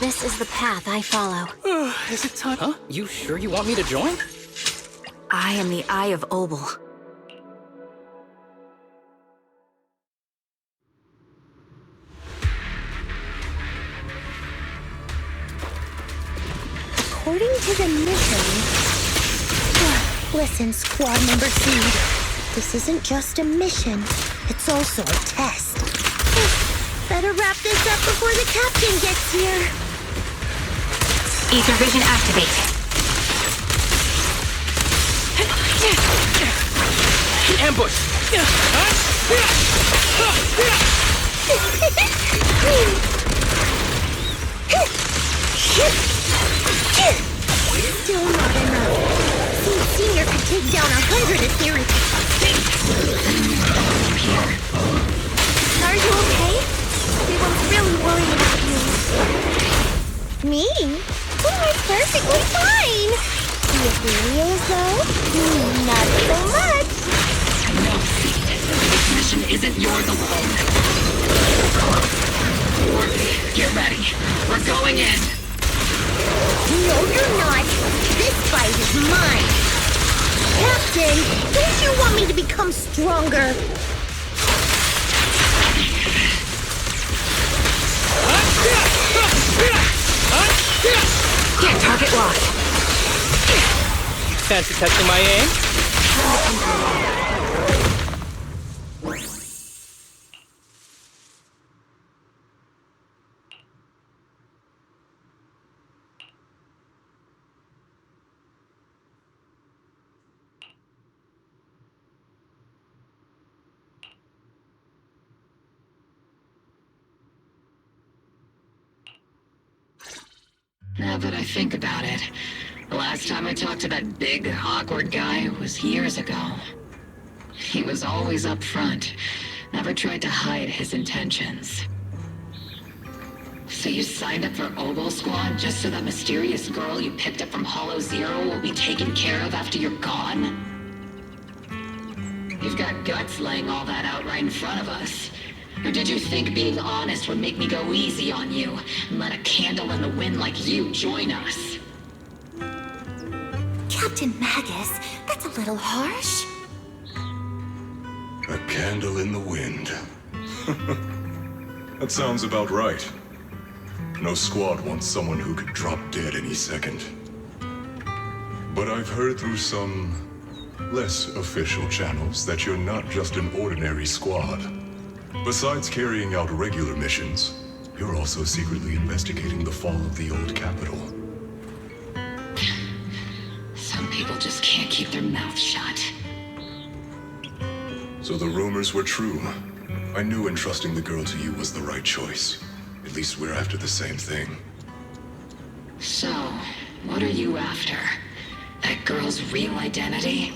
Speaker 3: This is the path I follow.
Speaker 7: Is it time? Huh? You sure you want me to join?
Speaker 4: I am the Eye of Obel.
Speaker 5: According to the mission... Listen, Squad Member Seed. This isn't just a mission. It's also a test. Better wrap this up before the captain gets here.
Speaker 2: Ether vision activate.
Speaker 7: Ambush!
Speaker 5: Still not enough. Seed Senior could take down 100 Ethereal.
Speaker 3: Are you okay? Everyone's really worried about you.
Speaker 5: Me? Oh, I'm perfectly fine. The Ethereals, though? Not so much.
Speaker 2: No, Seed. This mission isn't yours alone. Worthy, get ready. We're going in.
Speaker 5: No, you're not. This fight is mine. Captain, don't you want me to become stronger?
Speaker 4: Target locked.
Speaker 7: Fancy testing my aim?
Speaker 2: Now that I think about it, the last time I talked to that big, awkward guy was years ago. He was always up front, never tried to hide his intentions. So you signed up for Obel Squad just so that mysterious girl you picked up from Hollow Zero will be taken care of after you're gone? You've got guts laying all that out right in front of us. Or did you think being honest would make me go easy on you and let a candle in the wind like you join us?
Speaker 3: Captain Magus, that's a little harsh.
Speaker 10: A candle in the wind. That sounds about right. No squad wants someone who could drop dead any second. But I've heard through some less official channels that you're not just an ordinary squad. Besides carrying out regular missions, you're also secretly investigating the fall of the old capital.
Speaker 2: Some people just can't keep their mouths shut.
Speaker 10: So the rumors were true. I knew entrusting the girl to you was the right choice. At least we're after the same thing.
Speaker 2: So, what are you after? That girl's real identity?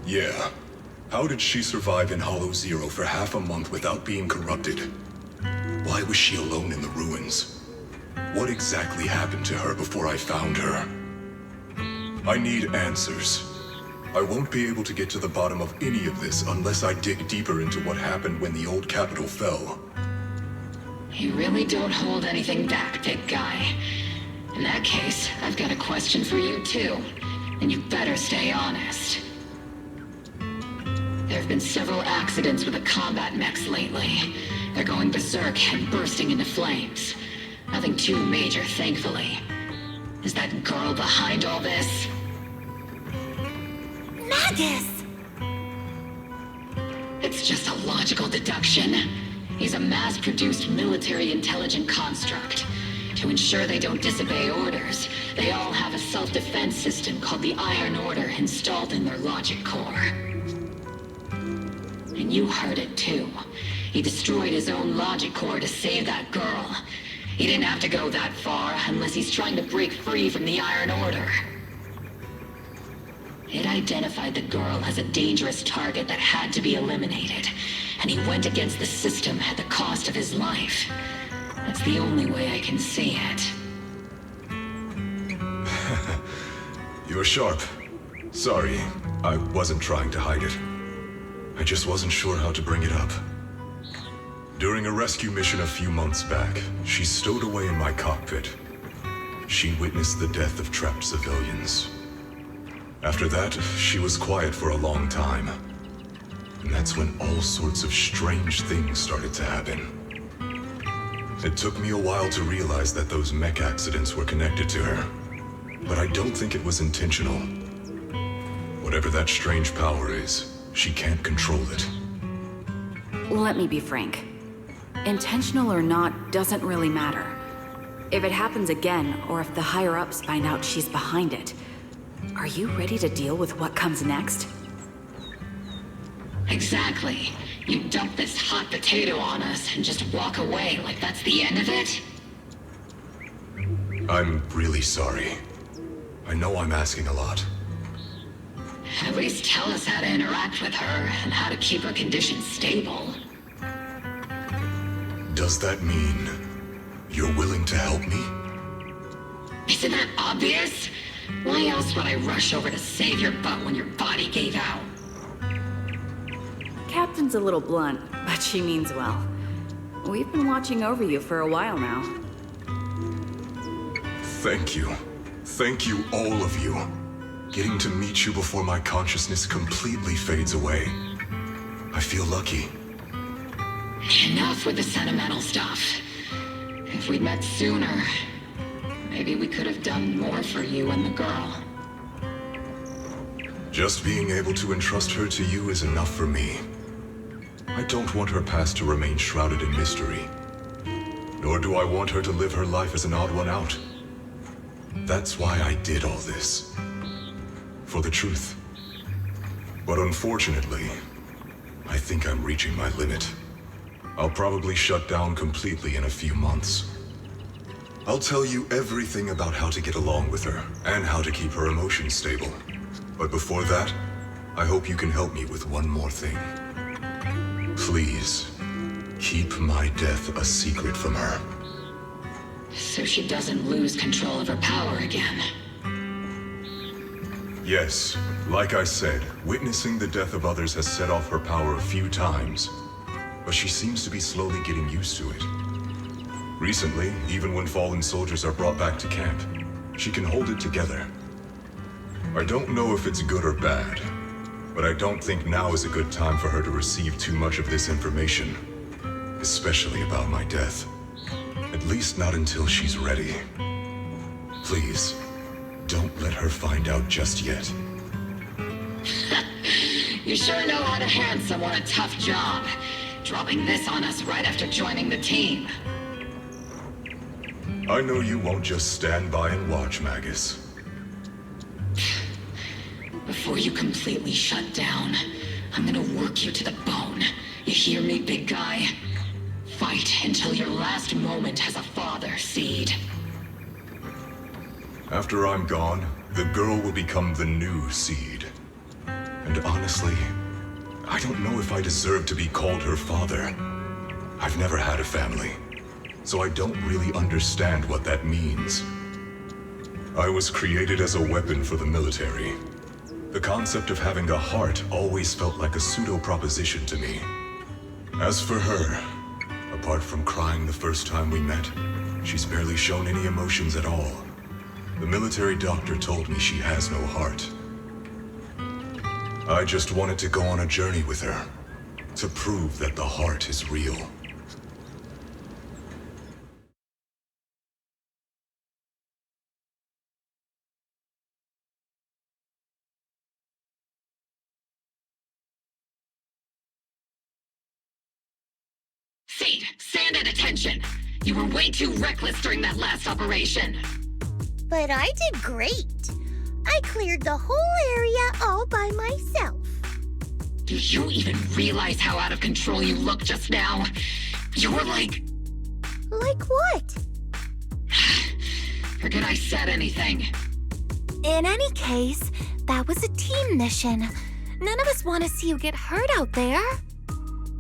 Speaker 10: Yeah. How did she survive in Hollow Zero for half a month without being corrupted? Why was she alone in the ruins? What exactly happened to her before I found her? I need answers. I won't be able to get to the bottom of any of this unless I dig deeper into what happened when the old capital fell.
Speaker 2: You really don't hold anything back, big guy. In that case, I've got a question for you too. And you better stay honest. There have been several accidents with the combat mechs lately. They're going berserk and bursting into flames. Nothing too major, thankfully. Is that girl behind all this?
Speaker 3: Magus!
Speaker 2: It's just a logical deduction. He's a mass-produced military intelligent construct. To ensure they don't disobey orders, they all have a self-defense system called the Iron Order installed in their logic core. And you heard it too. He destroyed his own logic core to save that girl. He didn't have to go that far unless he's trying to break free from the Iron Order. It identified the girl as a dangerous target that had to be eliminated, and he went against the system at the cost of his life. That's the only way I can see it.
Speaker 10: You're sharp. Sorry, I wasn't trying to hide it. I just wasn't sure how to bring it up. During a rescue mission a few months back, she stowed away in my cockpit. She witnessed the death of trapped civilians. After that, she was quiet for a long time. And that's when all sorts of strange things started to happen. It took me a while to realize that those mech accidents were connected to her. But I don't think it was intentional. Whatever that strange power is, she can't control it.
Speaker 4: Let me be frank. Intentional or not doesn't really matter. If it happens again, or if the higher-ups find out she's behind it, are you ready to deal with what comes next?
Speaker 2: Exactly. You dump this hot potato on us and just walk away like that's the end of it?
Speaker 10: I'm really sorry. I know I'm asking a lot.
Speaker 2: At least tell us how to interact with her and how to keep her condition stable.
Speaker 10: Does that mean you're willing to help me?
Speaker 2: Isn't that obvious? Why else would I rush over to save your butt when your body gave out?
Speaker 4: Captain's a little blunt, but she means well. We've been watching over you for a while now.
Speaker 10: Thank you. Thank you, all of you. Getting to meet you before my consciousness completely fades away. I feel lucky.
Speaker 2: Enough with the sentimental stuff. If we'd met sooner, maybe we could have done more for you and the girl.
Speaker 10: Just being able to entrust her to you is enough for me. I don't want her past to remain shrouded in mystery. Nor do I want her to live her life as an odd one out. That's why I did all this. For the truth. But unfortunately, I think I'm reaching my limit. I'll probably shut down completely in a few months. I'll tell you everything about how to get along with her, and how to keep her emotions stable. But before that, I hope you can help me with one more thing. Please, keep my death a secret from her.
Speaker 2: So she doesn't lose control of her power again.
Speaker 10: Yes, like I said, witnessing the death of others has set off her power a few times. But she seems to be slowly getting used to it. Recently, even when fallen soldiers are brought back to camp, she can hold it together. I don't know if it's good or bad, but I don't think now is a good time for her to receive too much of this information, especially about my death. At least not until she's ready. Please, don't let her find out just yet.
Speaker 2: You sure know how to hand someone a tough job. Dropping this on us right after joining the team.
Speaker 10: I know you won't just stand by and watch, Magus.
Speaker 2: Before you completely shut down, I'm gonna work you to the bone. You hear me, big guy? Fight until your last moment as a father, Seed.
Speaker 10: After I'm gone, the girl will become the new Seed. And honestly, I don't know if I deserve to be called her father. I've never had a family, so I don't really understand what that means. I was created as a weapon for the military. The concept of having a heart always felt like a pseudo-proposition to me. As for her, apart from crying the first time we met, she's barely shown any emotions at all. The military doctor told me she has no heart. I just wanted to go on a journey with her, to prove that the heart is real.
Speaker 2: Seed, stand at attention! You were way too reckless during that last operation.
Speaker 5: But I did great. I cleared the whole area all by myself.
Speaker 2: Do you even realize how out of control you looked just now? You were like...
Speaker 5: Like what?
Speaker 2: Forget I said anything.
Speaker 3: In any case, that was a team mission. None of us want to see you get hurt out there.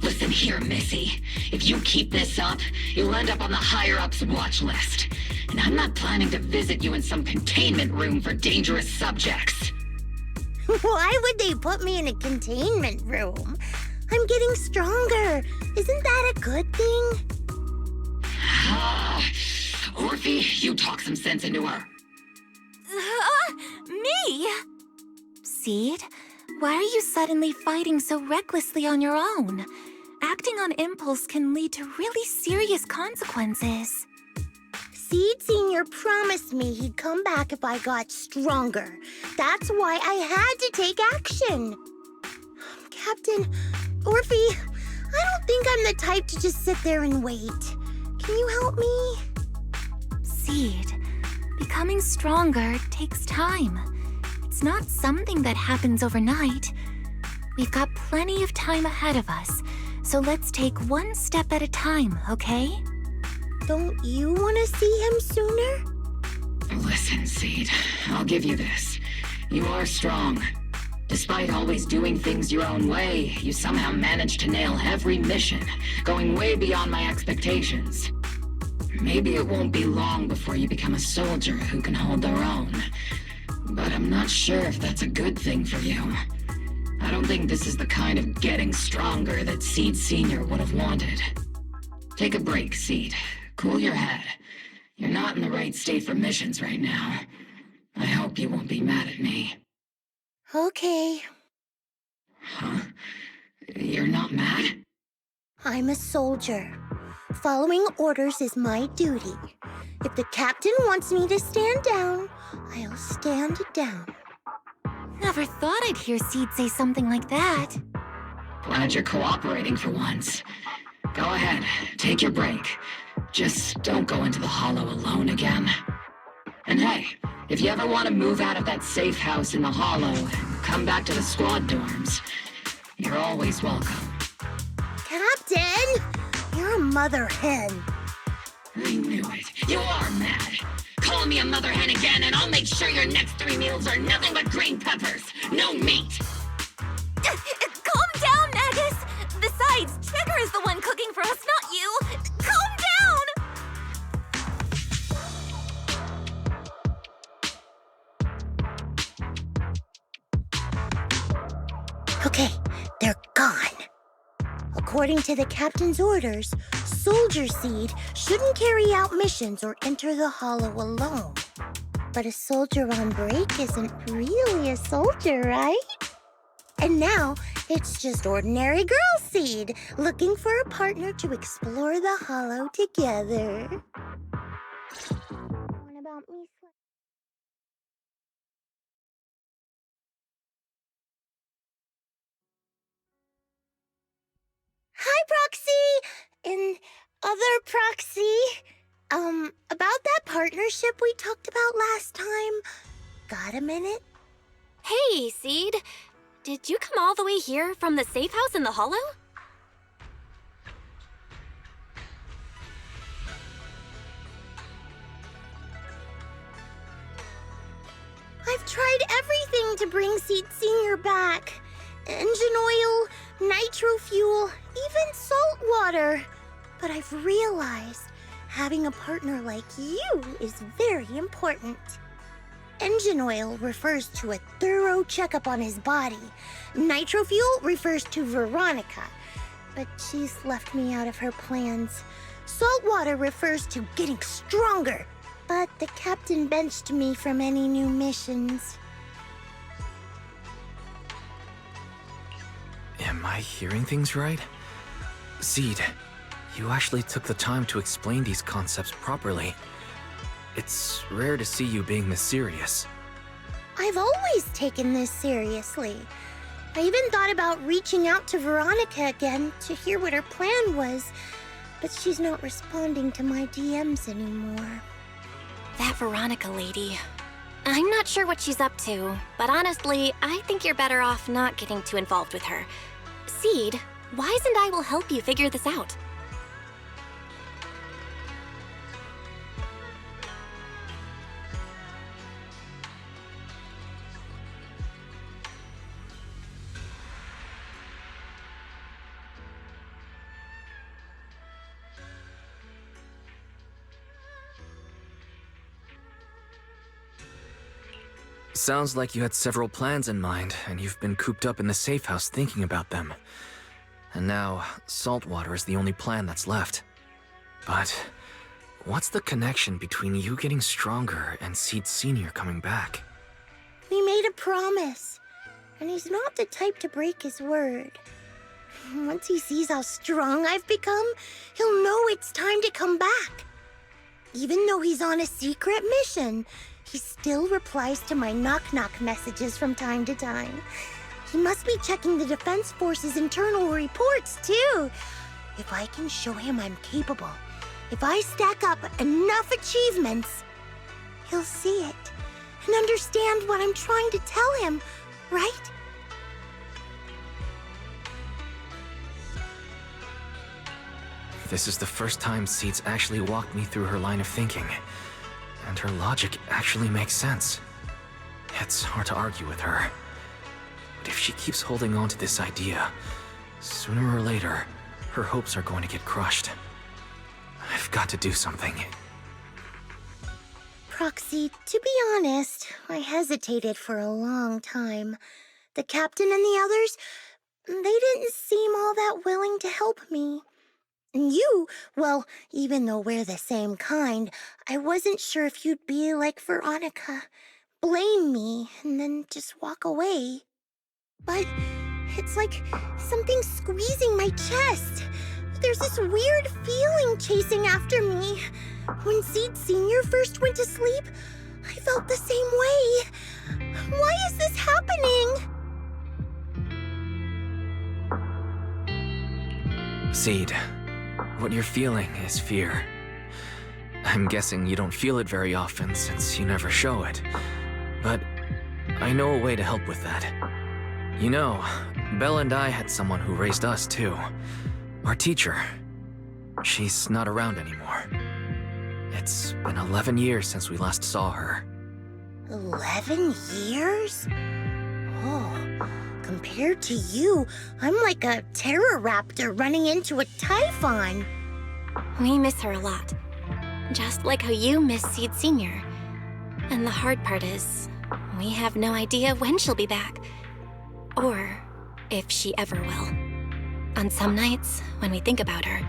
Speaker 2: Listen here, Missy. If you keep this up, you'll end up on the higher-ups watch list. And I'm not planning to visit you in some containment room for dangerous subjects.
Speaker 5: Why would they put me in a containment room? I'm getting stronger. Isn't that a good good thing?
Speaker 2: Orphe, you talk some sense into her.
Speaker 3: Me? Seed, why are you suddenly fighting so recklessly on your own? Acting on impulse can lead to really serious consequences.
Speaker 5: Seed Senior promised me he'd come back if I got stronger. That's why I had to take action. Captain, Orphe, I don't think I'm the type to just sit there and wait. Can you help me?
Speaker 3: Seed, becoming stronger takes time. It's not something that happens overnight. We've got plenty of time ahead of us, so let's take one step at a time, okay?
Speaker 5: Don't you want to see him sooner?
Speaker 2: Listen, Seed, I'll give you this. You are strong. Despite always doing things your own way, you somehow managed to nail every mission, going way beyond my expectations. Maybe it won't be long before you become a soldier who can hold their own. But I'm not sure if that's a good thing for you. I don't think this is the kind of getting stronger that Seed Senior would have wanted. Take a break, Seed. Cool your head. You're not in the right state for missions right now. I hope you won't be mad at me.
Speaker 5: Okay.
Speaker 2: Huh? You're not mad?
Speaker 5: I'm a soldier. Following orders is my duty. If the captain wants me to stand down, I'll stand down.
Speaker 3: Never thought I'd hear Seed say something like that.
Speaker 2: Glad you're cooperating for once. Go ahead, take your break. Just don't go into the hollow alone again. And hey, if you ever want to move out of that safe house in the hollow and come back to the squad dorms, you're always welcome.
Speaker 5: Captain! You're a mother hen.
Speaker 2: I knew it. You are mad. Call me a mother hen again and I'll make sure your next 3 meals are nothing but green peppers. No meat.
Speaker 3: Calm down, Magus! Besides, Trigger is the one cooking for us, not you! Calm down!
Speaker 5: Okay, they're gone. According to the captain's orders, Soldier Seed shouldn't carry out missions or enter the hollow alone. But a soldier on break isn't really a soldier, right? And now, it's just ordinary girl Seed looking for a partner to explore the hollow together. What about me? Hi, Proxy! And other Proxy. About that partnership we talked about last time. Got a minute?
Speaker 3: Hey, Seed. Did you come all the way here from the safe house in the hollow?
Speaker 5: I've tried everything to bring Seed Senior back. Engine oil, nitro fuel, even salt water. But I've realized having a partner like you is very important. Engine oil refers to a thorough checkup on his body. Nitro fuel refers to Veronica, but she's left me out of her plans. Salt water refers to getting stronger, but the captain benched me from any new missions.
Speaker 1: Am I hearing things right? Seed, you actually took the time to explain these concepts properly. It's rare to see you being this serious.
Speaker 5: I've always taken this seriously. I even thought about reaching out to Veronica again to hear what her plan was, but she's not responding to my DMs anymore.
Speaker 3: That Veronica lady. I'm not sure what she's up to, but honestly, I think you're better off not getting too involved with her. Seed, Wise and I will help you figure this out.
Speaker 1: Sounds like you had several plans in mind, and you've been cooped up in the safe house thinking about them. And now, salt water is the only plan that's left. But what's the connection between you getting stronger and Sид Sr. coming back?
Speaker 5: We made a promise, and he's not the type to break his word. Once he sees how strong I've become, he'll know it's time to come back. Even though he's on a secret mission, he still replies to my knock-knock messages from time to time. He must be checking the Defense Force's internal reports, too. If I can show him I'm capable, if I stack up enough achievements, he'll see it and understand what I'm trying to tell him, right?
Speaker 1: This is the first time Sid's actually walked me through her line of thinking. And her logic actually makes sense. It's hard to argue with her. But if she keeps holding on to this idea, sooner or later, her hopes are going to get crushed. I've got to do something.
Speaker 5: Proxy, to be honest, I hesitated for a long time. The captain and the others, they didn't seem all that willing to help me. And you, well, even though we're the same kind, I wasn't sure if you'd be like Veronica. Blame me, and then just walk away. But it's like something squeezing my chest. There's this weird feeling chasing after me. When Sid Sr. first went to sleep, I felt the same way. Why is this happening?
Speaker 1: Sid, what you're feeling is fear. I'm guessing you don't feel it very often since you never show it. But I know a way to help with that. You know, Belle and I had someone who raised us too. Our teacher. She's not around anymore. It's been 11 years since we last saw her.
Speaker 5: 11 years? Oh, compared to you, I'm like a terror raptor running into a typhon.
Speaker 3: We miss her a lot. Just like how you miss Sid Sr. And the hard part is, we have no idea when she'll be back. Or if she ever will. On some nights, when we think about her,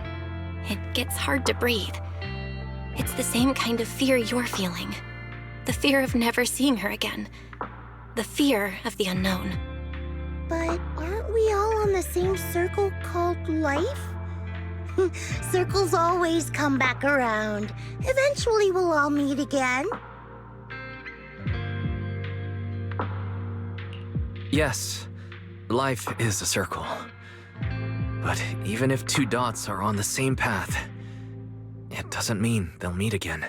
Speaker 3: it gets hard to breathe. It's the same kind of fear you're feeling. The fear of never seeing her again. The fear of the unknown.
Speaker 5: But aren't we all on the same circle called life? Circles always come back around. Eventually we'll all meet again.
Speaker 1: Yes, life is a circle. But even if two dots are on the same path, it doesn't mean they'll meet again.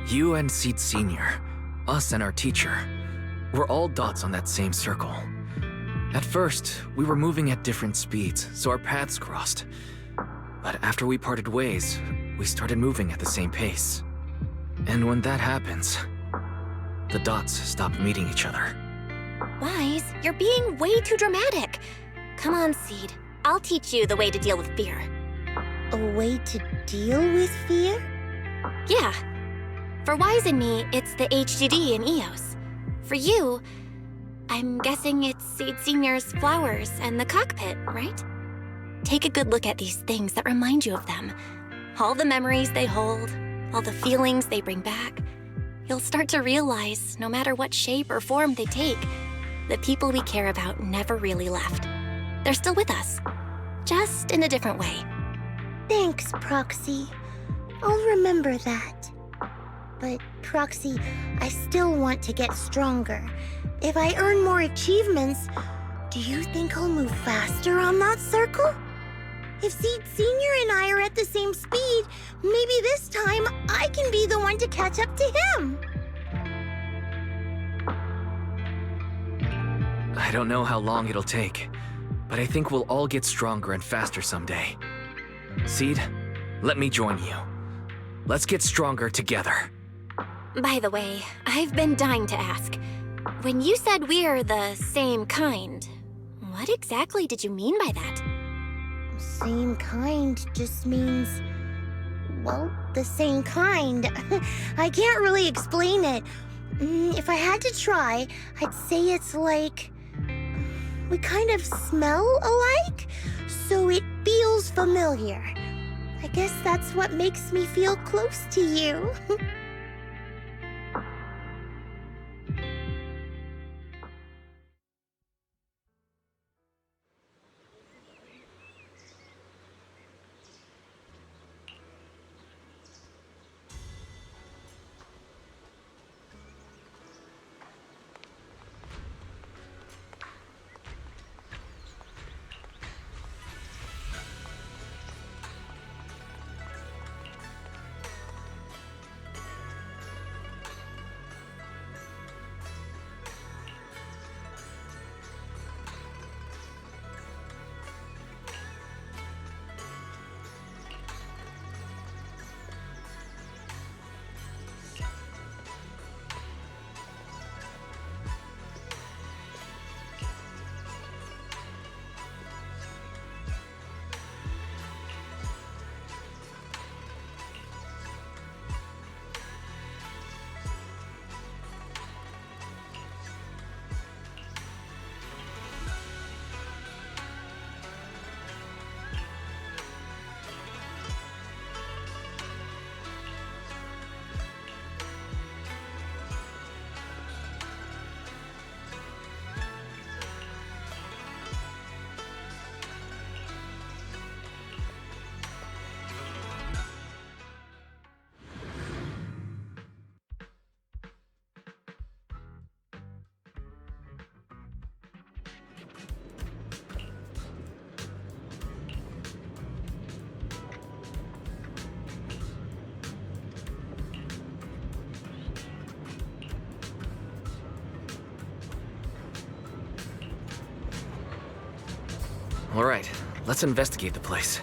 Speaker 1: You and Sid Sr., us and our teacher, we're all dots on that same circle. At first, we were moving at different speeds, so our paths crossed. But after we parted ways, we started moving at the same pace. And when that happens, the dots stop meeting each other.
Speaker 3: Wise, you're being way too dramatic. Come on, Sid. I'll teach you the way to deal with fear.
Speaker 5: A way to deal with fear?
Speaker 3: Yeah. For Wise and me, it's the HDD and EOS. For you, I'm guessing it's Sid Sr.'s flowers and the cockpit, right? Take a good look at these things that remind you of them. All the memories they hold, all the feelings they bring back. You'll start to realize, no matter what shape or form they take, the people we care about never really left. They're still with us, just in a different way.
Speaker 5: Thanks, Proxy. I'll remember that. But, Proxy, I still want to get stronger. If I earn more achievements, do you think I'll move faster on that circle? If Sid Sr. and I are at the same speed, maybe this time I can be the one to catch up to him.
Speaker 1: I don't know how long it'll take, but I think we'll all get stronger and faster someday. Sid, let me join you. Let's get stronger together.
Speaker 3: By the way, I've been dying to ask. When you said we're the same kind, what exactly did you mean by that?
Speaker 5: Same kind just means, well, the same kind. I can't really explain it. If I had to try, I'd say it's like, we kind of smell alike, so it feels familiar. I guess that's what makes me feel close to you.
Speaker 1: All right, let's investigate the place.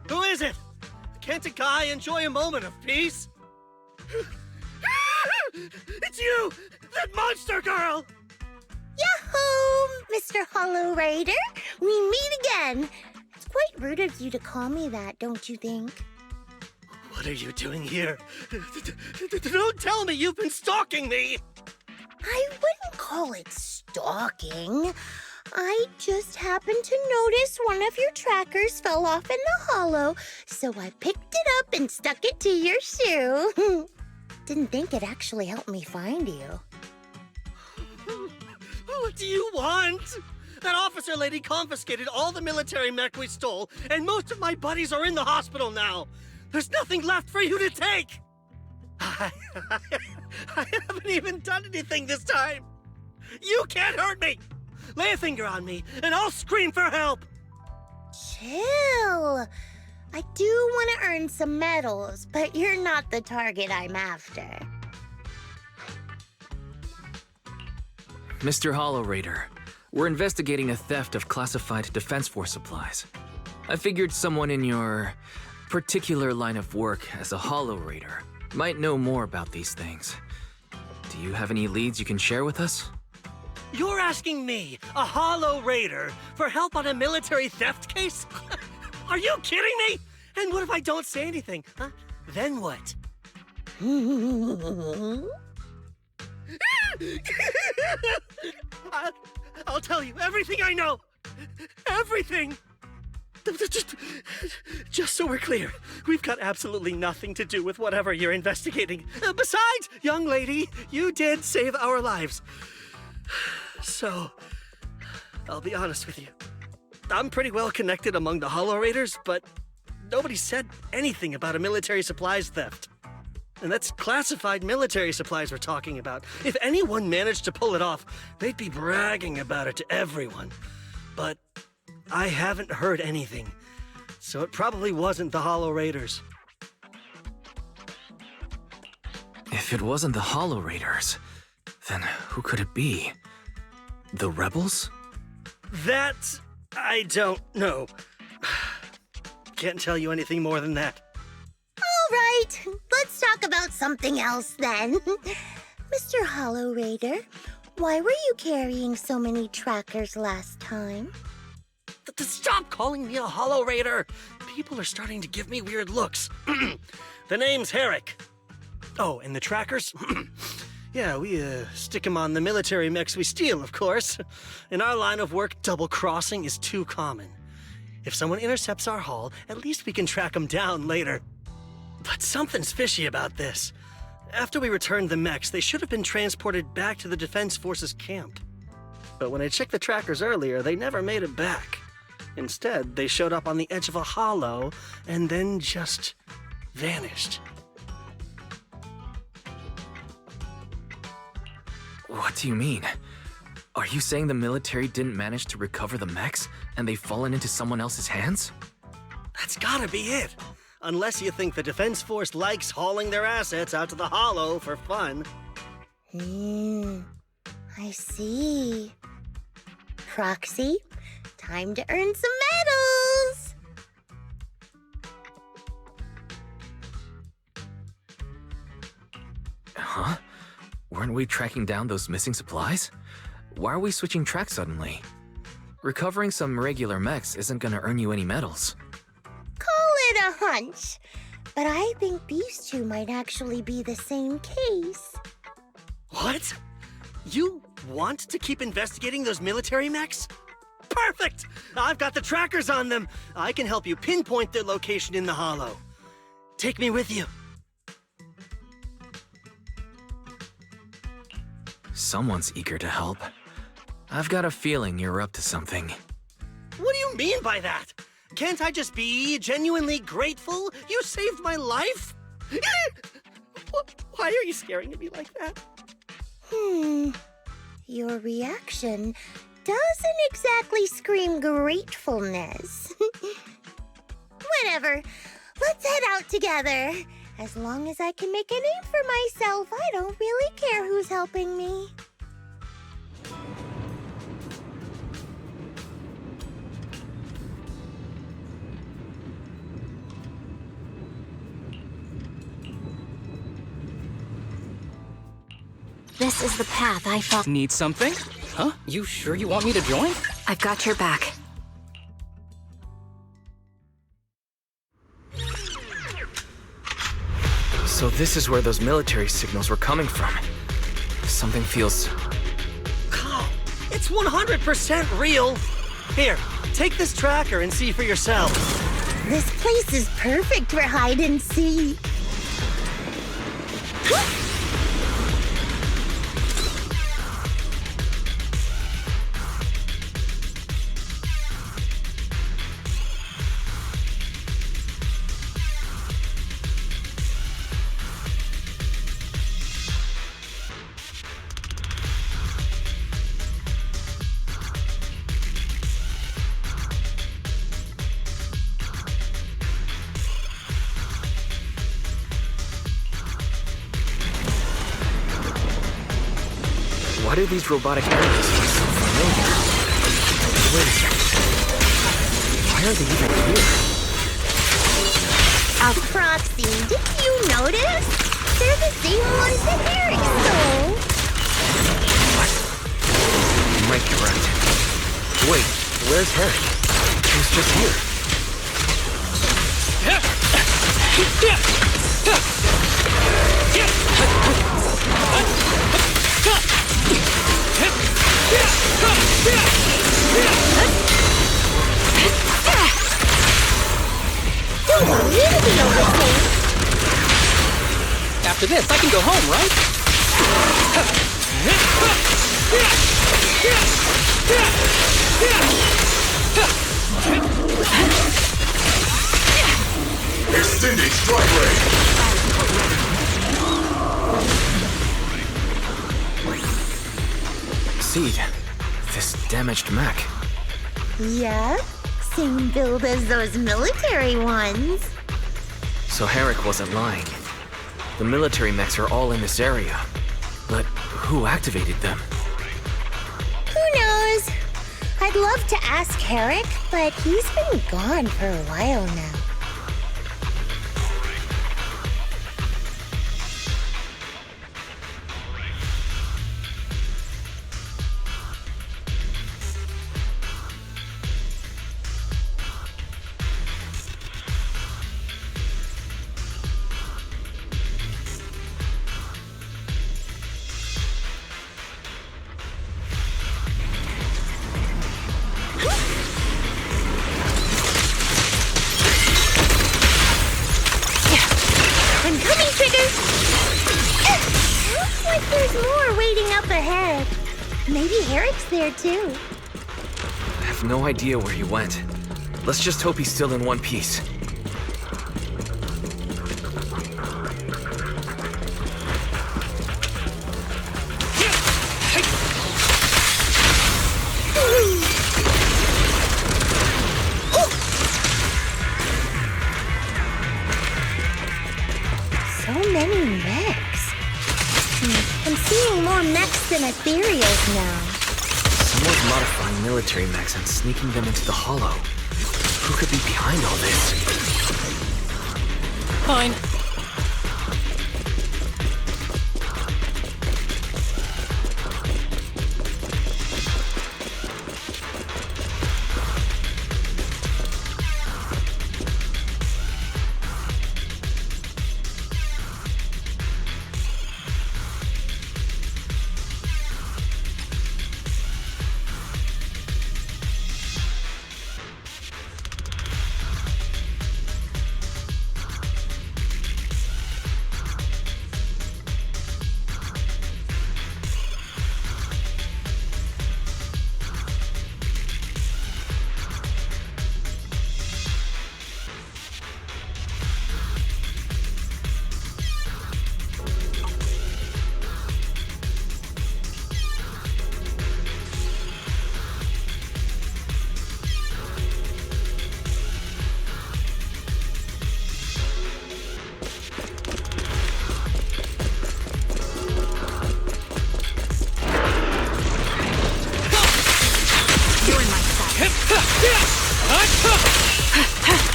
Speaker 8: Who is it? Can't a guy enjoy a moment of peace? It's you! That monster girl!
Speaker 5: Yahoo, Mr. Hollow Rider! We meet again! It's quite rude of you to call me that, don't you think?
Speaker 8: What are you doing here? Don't tell me you've been stalking me!
Speaker 5: I wouldn't call it stalking. I just happened to notice one of your trackers fell off in the hollow, so I picked it up and stuck it to your shoe. Didn't think it actually helped me find you.
Speaker 8: Oh, do you want? That officer lady confiscated all the military mech we stole, and most of my buddies are in the hospital now. There's nothing left for you to take. I haven't even done anything this time. You can't hurt me. Lay a finger on me, and I'll scream for help.
Speaker 5: Chill. I do want to earn some medals, but you're not the target I'm after.
Speaker 1: Mr. Hollow Raider, we're investigating a theft of classified Defense Force supplies. I figured someone in your particular line of work as a Hollow Raider might know more about these things. Do you have any leads you can share with us?
Speaker 8: You're asking me, a Hollow Raider, for help on a military theft case? Are you kidding me? And what if I don't say anything? Huh? Then what? I'll tell you everything I know. Everything. Just so we're clear, we've got absolutely nothing to do with whatever you're investigating. Besides, young lady, you did save our lives. So, I'll be honest with you. I'm pretty well connected among the Hollow Raiders, but nobody said anything about a military supplies theft. And that's classified military supplies we're talking about. If anyone managed to pull it off, they'd be bragging about it to everyone. But I haven't heard anything, so it probably wasn't the Hollow Raiders.
Speaker 1: If it wasn't the Hollow Raiders, then who could it be? The rebels?
Speaker 8: That I don't know. Can't tell you anything more than that.
Speaker 5: All right, let's talk about something else then. Mr. Hollow Raider, why were you carrying so many trackers last time?
Speaker 8: Stop calling me a Hollow Raider! People are starting to give me weird looks. The name's Herrick. Oh, and the trackers? Yeah, we stick them on the military mechs we steal, of course. In our line of work, double-crossing is too common. If someone intercepts our haul, at least we can track them down later. But something's fishy about this. After we returned the mechs, they should have been transported back to the Defense Forces camp. But when I checked the trackers earlier, they never made it back. Instead, they showed up on the edge of a hollow and then just vanished.
Speaker 1: What do you mean? Are you saying the military didn't manage to recover the mechs and they've fallen into someone else's hands?
Speaker 8: That's gotta be it. Unless you think the Defense Force likes hauling their assets out to the hollow for fun.
Speaker 5: I see. Proxy, time to earn some medals!
Speaker 1: Huh? Weren't we tracking down those missing supplies? Why are we switching tracks suddenly? Recovering some regular mechs isn't gonna earn you any medals.
Speaker 5: Call it a hunch, but I think these two might actually be the same case.
Speaker 8: What? You want to keep investigating those military mechs? Perfect! I've got the trackers on them. I can help you pinpoint their location in the hollow. Take me with you.
Speaker 1: Someone's eager to help. I've got a feeling you're up to something.
Speaker 8: What do you mean by that? Can't I just be genuinely grateful? You saved my life? Why are you staring at me like that?
Speaker 5: Your reaction doesn't exactly scream gratefulness. Whatever. Let's head out together. As long as I can make a name for myself, I don't really care who's helping me.
Speaker 3: This is the path I followed.
Speaker 7: Need something? Huh? You sure you want me to join?
Speaker 4: I've got your back.
Speaker 1: So this is where those military signals were coming from. Something feels...
Speaker 8: Oh, it's 100% real. Here, take this tracker and see for yourself.
Speaker 5: This place is perfect for hide and seek.
Speaker 1: do these robotic enemies feel so familiar? Wait a second. Why are they even here?
Speaker 5: Proxy, didn't you notice? They're the same ones that Eric stole.
Speaker 1: What? You might be right. Wait, where's Harry? He was just here.
Speaker 5: Don't want me to be overtaken.
Speaker 7: After this, I can go home, right?
Speaker 10: Extending strike range!
Speaker 1: Seed, this damaged mech.
Speaker 5: Yep, same build as those military ones.
Speaker 1: So Herrick wasn't lying. The military mechs are all in this area. But who activated them?
Speaker 5: Who knows? I'd love to ask Herrick, but he's been gone for a while now. Maybe Herrick's there too.
Speaker 1: I have no idea where he went. Let's just hope he's still in one piece.
Speaker 5: So many mechs. I'm seeing more mechs than ethereals now.
Speaker 1: Someone's modifying military mechs and sneaking them into the hollow. Who could be behind all this?
Speaker 7: Fine.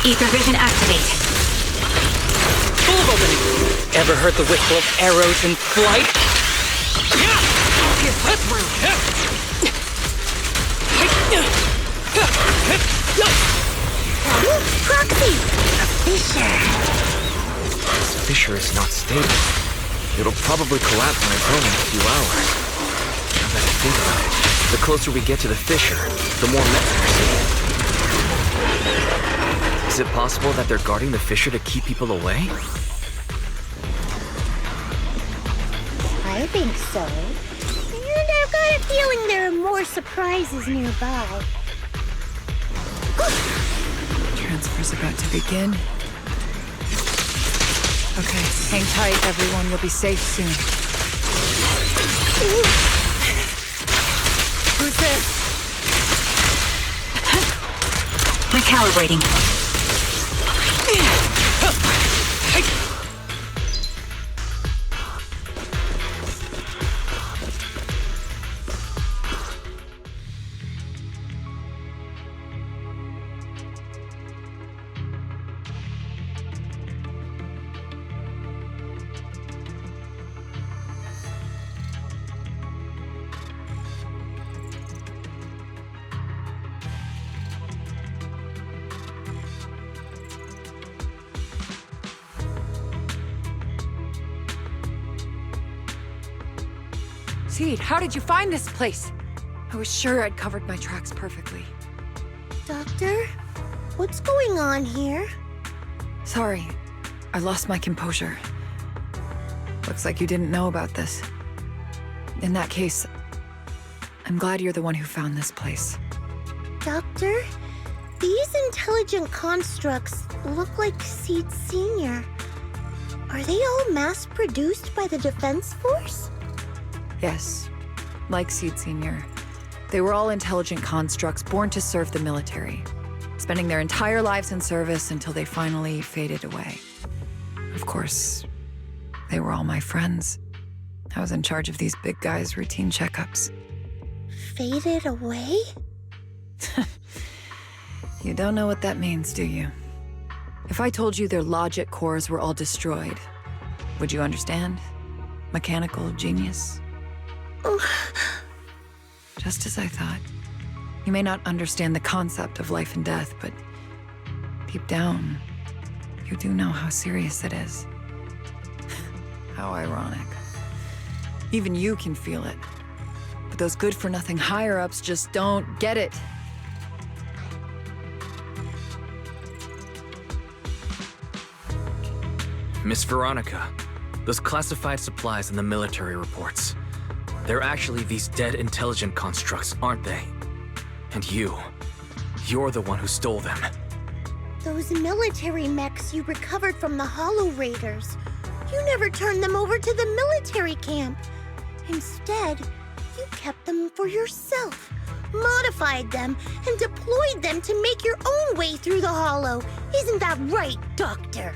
Speaker 2: Ether vision activate.
Speaker 7: Full of opening. Ever heard the whistle of arrows in flight?
Speaker 5: Proxy! A fissure.
Speaker 1: This fissure is not stable. It'll probably collapse on its own in a few hours. Now that I think about it, the closer we get to the fissure, the more mechs we're seeing. Is it possible that they're guarding the fissure to keep people away?
Speaker 5: I think so. And I've got a feeling there are more surprises nearby.
Speaker 6: Transfer's about to begin. Okay, hang tight, everyone. You'll be safe soon. Who's this?
Speaker 2: Recalibrating.
Speaker 6: Sid, how did you find this place? I was sure I'd covered my tracks perfectly.
Speaker 5: Doctor, what's going on here?
Speaker 6: Sorry, I lost my composure. Looks like you didn't know about this. In that case, I'm glad you're the one who found this place.
Speaker 5: Doctor, these intelligent constructs look like Sid Sr. Are they all mass-produced by the Defense Force?
Speaker 6: Yes, like Sid Sr. They were all intelligent constructs born to serve the military, spending their entire lives in service until they finally faded away. Of course, they were all my friends. I was in charge of these big guys' routine checkups.
Speaker 5: Faded away?
Speaker 6: You don't know what that means, do you? If I told you their logic cores were all destroyed, would you understand? Mechanical genius? Just as I thought. You may not understand the concept of life and death, but deep down, you do know how serious it is. How ironic. Even you can feel it. But those good-for-nothing higher-ups just don't get it.
Speaker 1: Miss Veronica, those classified supplies in the military reports. They're actually these dead intelligent constructs, aren't they? And you're the one who stole them.
Speaker 5: Those military mechs you recovered from the Hollow Raiders. You never turned them over to the military camp. Instead, you kept them for yourself, modified them, and deployed them to make your own way through the Hollow. Isn't that right, Doctor?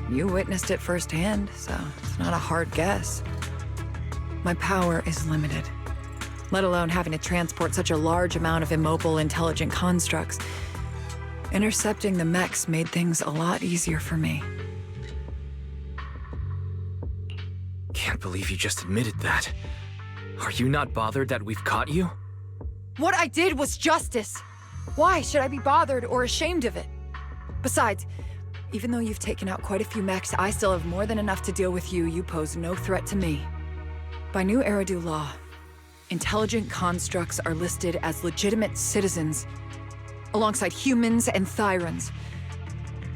Speaker 6: You witnessed it firsthand, so it's not a hard guess. My power is limited, let alone having to transport such a large amount of immobile, intelligent constructs. Intercepting the mechs made things a lot easier for me.
Speaker 1: Can't believe you just admitted that. Are you not bothered that we've caught you?
Speaker 6: What I did was justice. Why should I be bothered or ashamed of it? Besides, even though you've taken out quite a few mechs, I still have more than enough to deal with you. You pose no threat to me. By Nью-Эриду law, intelligent constructs are listed as legitimate citizens, alongside humans and Thyrans.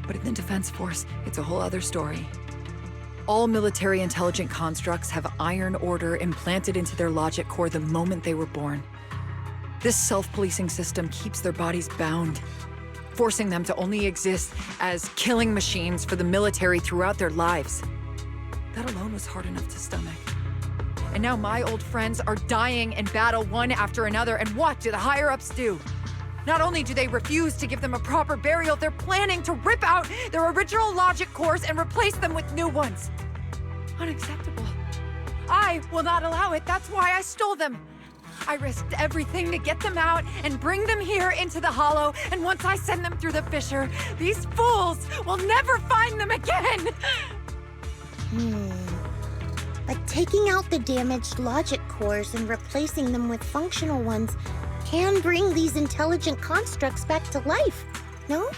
Speaker 6: But in the Defense Force, it's a whole other story. All military intelligent constructs have Iron Order implanted into their logic core the moment they were born. This self-policing system keeps their bodies bound, forcing them to only exist as killing machines for the military throughout their lives. That alone was hard enough to stomach. And now my old friends are dying in battle one after another, and what do the higher-ups do? Not only do they refuse to give them a proper burial, they're planning to rip out their original logic cores and replace them with new ones. Unacceptable. I will not allow it. That's why I stole them. I risked everything to get them out and bring them here into the Hollow, and once I send them through the fissure, these fools will never find them again!
Speaker 5: But taking out the damaged logic cores and replacing them with functional ones can bring these intelligent constructs back to life, no?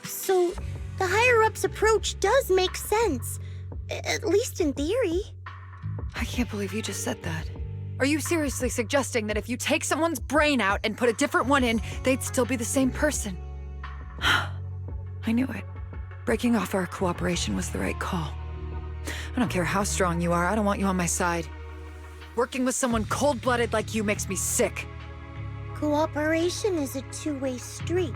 Speaker 5: So, the higher-ups approach does make sense, at least in theory.
Speaker 6: I can't believe you just said that. Are you seriously suggesting that if you take someone's brain out and put a different one in, they'd still be the same person? I knew it. Breaking off our cooperation was the right call. I don't care how strong you are, I don't want you on my side. Working with someone cold-blooded like you makes me sick.
Speaker 5: Cooperation is a two-way street.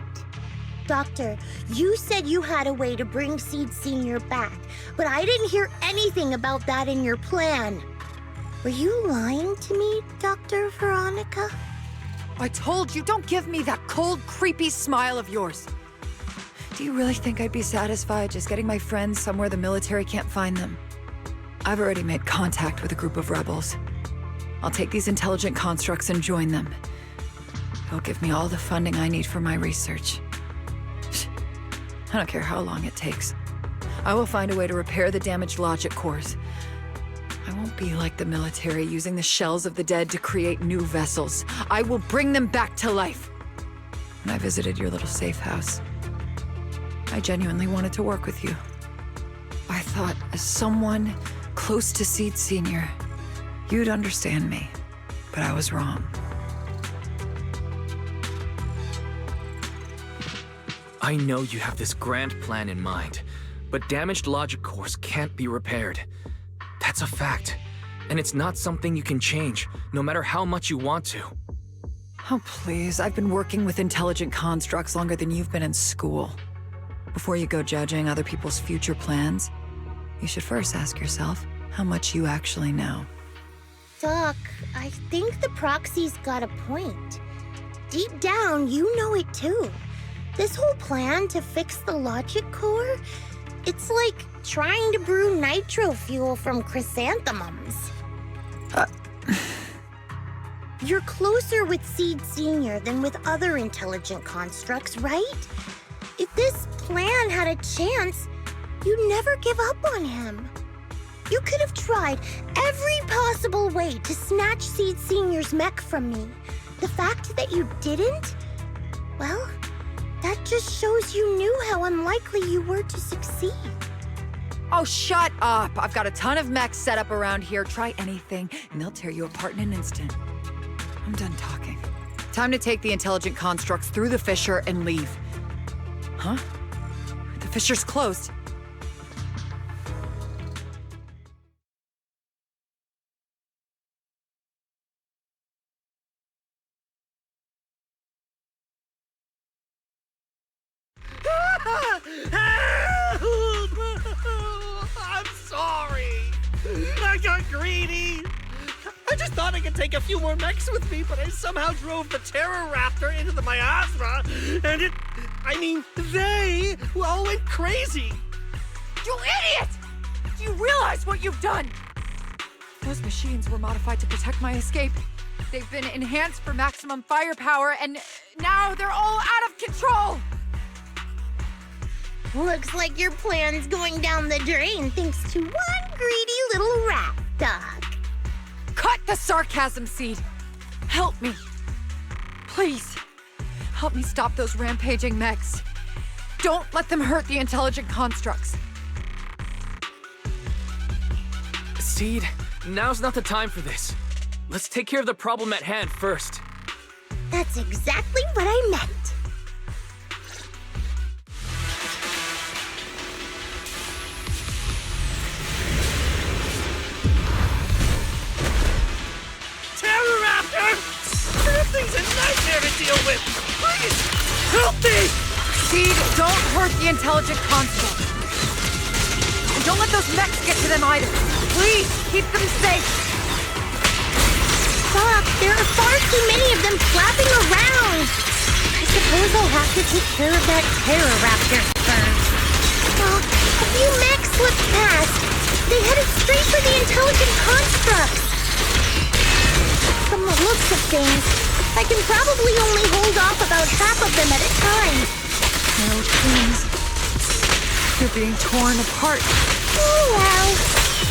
Speaker 5: Doctor, you said you had a way to bring Sid Sr. back, but I didn't hear anything about that in your plan. Were you lying to me, Dr. Veronica?
Speaker 6: I told you, don't give me that cold, creepy smile of yours. Do you really think I'd be satisfied just getting my friends somewhere the military can't find them? I've already made contact with a group of rebels. I'll take these intelligent constructs and join them. They'll give me all the funding I need for my research. I don't care how long it takes. I will find a way to repair the damaged logic cores. I won't be like the military, using the shells of the dead to create new vessels. I will bring them back to life. When I visited your little safe house, I genuinely wanted to work with you. I thought, as someone close to Sid Sr., You'd understand me, but I was wrong.
Speaker 1: I know you have this grand plan in mind, but damaged logic cores can't be repaired. That's a fact, and it's not something you can change, no matter how much you want to.
Speaker 6: Oh, please. I've been working with intelligent constructs longer than you've been in school. Before you go judging other people's future plans, you should first ask yourself how much you actually know.
Speaker 5: Doc, I think the proxy's got a point. Deep down, you know it too. This whole plan to fix the logic core, it's like trying to brew nitro fuel from chrysanthemums. You're closer with Sid Sr. than with other intelligent constructs, right? If this plan had a chance, you'd never give up on him. You could have tried every possible way to snatch Sid Sr.'s mech from me. The fact that you didn't, well, that just shows you knew how unlikely you were to succeed.
Speaker 6: Oh, shut up! I've got a ton of mechs set up around here. Try anything, and they'll tear you apart in an instant. I'm done talking. Time to take the intelligent constructs through the fissure and leave. Huh? The fissure's closed.
Speaker 8: I'm sorry. I got greedy. I just thought I could take a few more mechs with me, but I somehow drove the Terror Raptor into the miasma, and they all went crazy.
Speaker 6: You idiot! Do you realize what you've done? Those machines were modified to protect my escape. They've been enhanced for maximum firepower, and now they're all out of control!
Speaker 5: Looks like your plan's going down the drain thanks to one greedy little rat, Doc.
Speaker 6: Cut the sarcasm, Seed. Help me. Please. Help me stop those rampaging mechs. Don't let them hurt the intelligent constructs.
Speaker 1: Seed, now's not the time for this. Let's take care of the problem at hand first.
Speaker 5: That's exactly what I meant.
Speaker 8: That thing's a nightmare to deal with! Please, help me!
Speaker 6: Seed, don't hurt the intelligent construct. And don't let those mechs get to them either. Please, keep them safe.
Speaker 5: Doc, there are far too many of them flapping around. I suppose I'll have to take care of that Terror Raptor first. Well, a few mechs slipped past. They headed straight for the intelligent constructs. From the looks of things, I can probably only hold off about half of them at a time.
Speaker 6: No things. They're being torn apart.
Speaker 5: Oh well,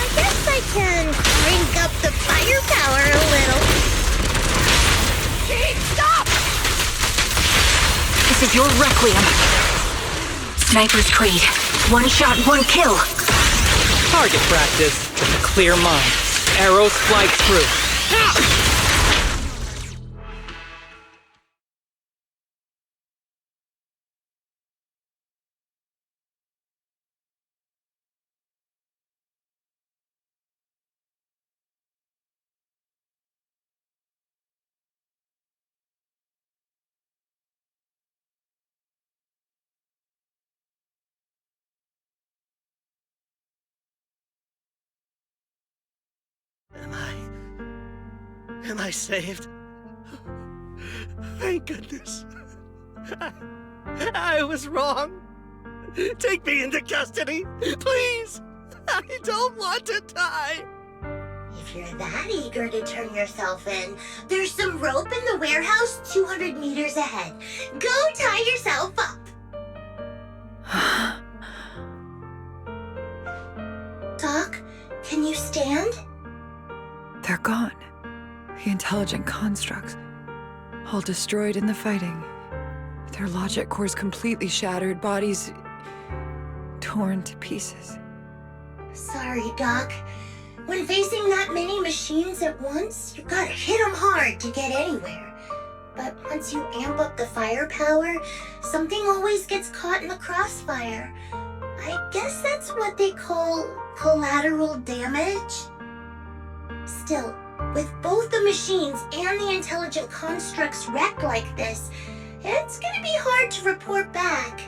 Speaker 5: I guess I can crank up the firepower a little.
Speaker 6: Seed, stop!
Speaker 2: This is your requiem. Sniper's Creed. One shot, one kill.
Speaker 7: Target practice with a clear mind. Arrows fly through.
Speaker 8: Am I saved? Thank goodness. I was wrong. Take me into custody, please. I don't want to die.
Speaker 5: If you're that eager to turn yourself in, there's some rope in the warehouse 200 meters ahead. Go tie yourself up. Doc, can you stand?
Speaker 6: They're gone. The intelligent constructs. All destroyed in the fighting. Their logic cores completely shattered, bodies torn to pieces.
Speaker 5: Sorry, Doc. When facing that many machines at once, you gotta hit them hard to get anywhere. But once you amp up the firepower, something always gets caught in the crossfire. I guess that's what they call collateral damage. Still, with both the machines and the intelligent constructs wrecked like this, it's gonna be hard to report back.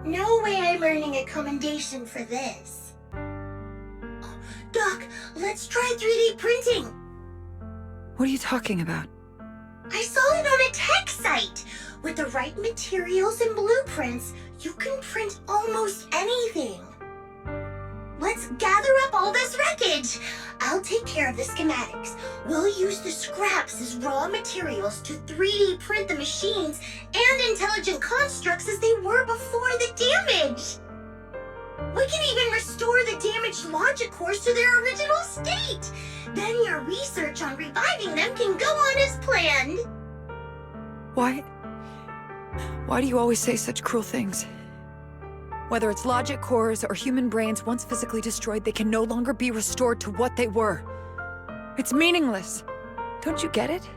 Speaker 5: No way I'm earning a commendation for this. Oh, Doc, let's try 3D printing.
Speaker 6: What are you talking about?
Speaker 5: I saw it on a tech site. With the right materials and blueprints, you can print almost anything. Let's gather up all this wreckage. I'll take care of the schematics. We'll use the scraps as raw materials to 3D print the machines and intelligent constructs as they were before the damage. We can even restore the damaged logic cores to their original state. Then your research on reviving them can go on as planned.
Speaker 6: Why do you always say such cruel things? Whether it's logic cores or human brains once physically destroyed, they can no longer be restored to what they were. It's meaningless. Don't you get it?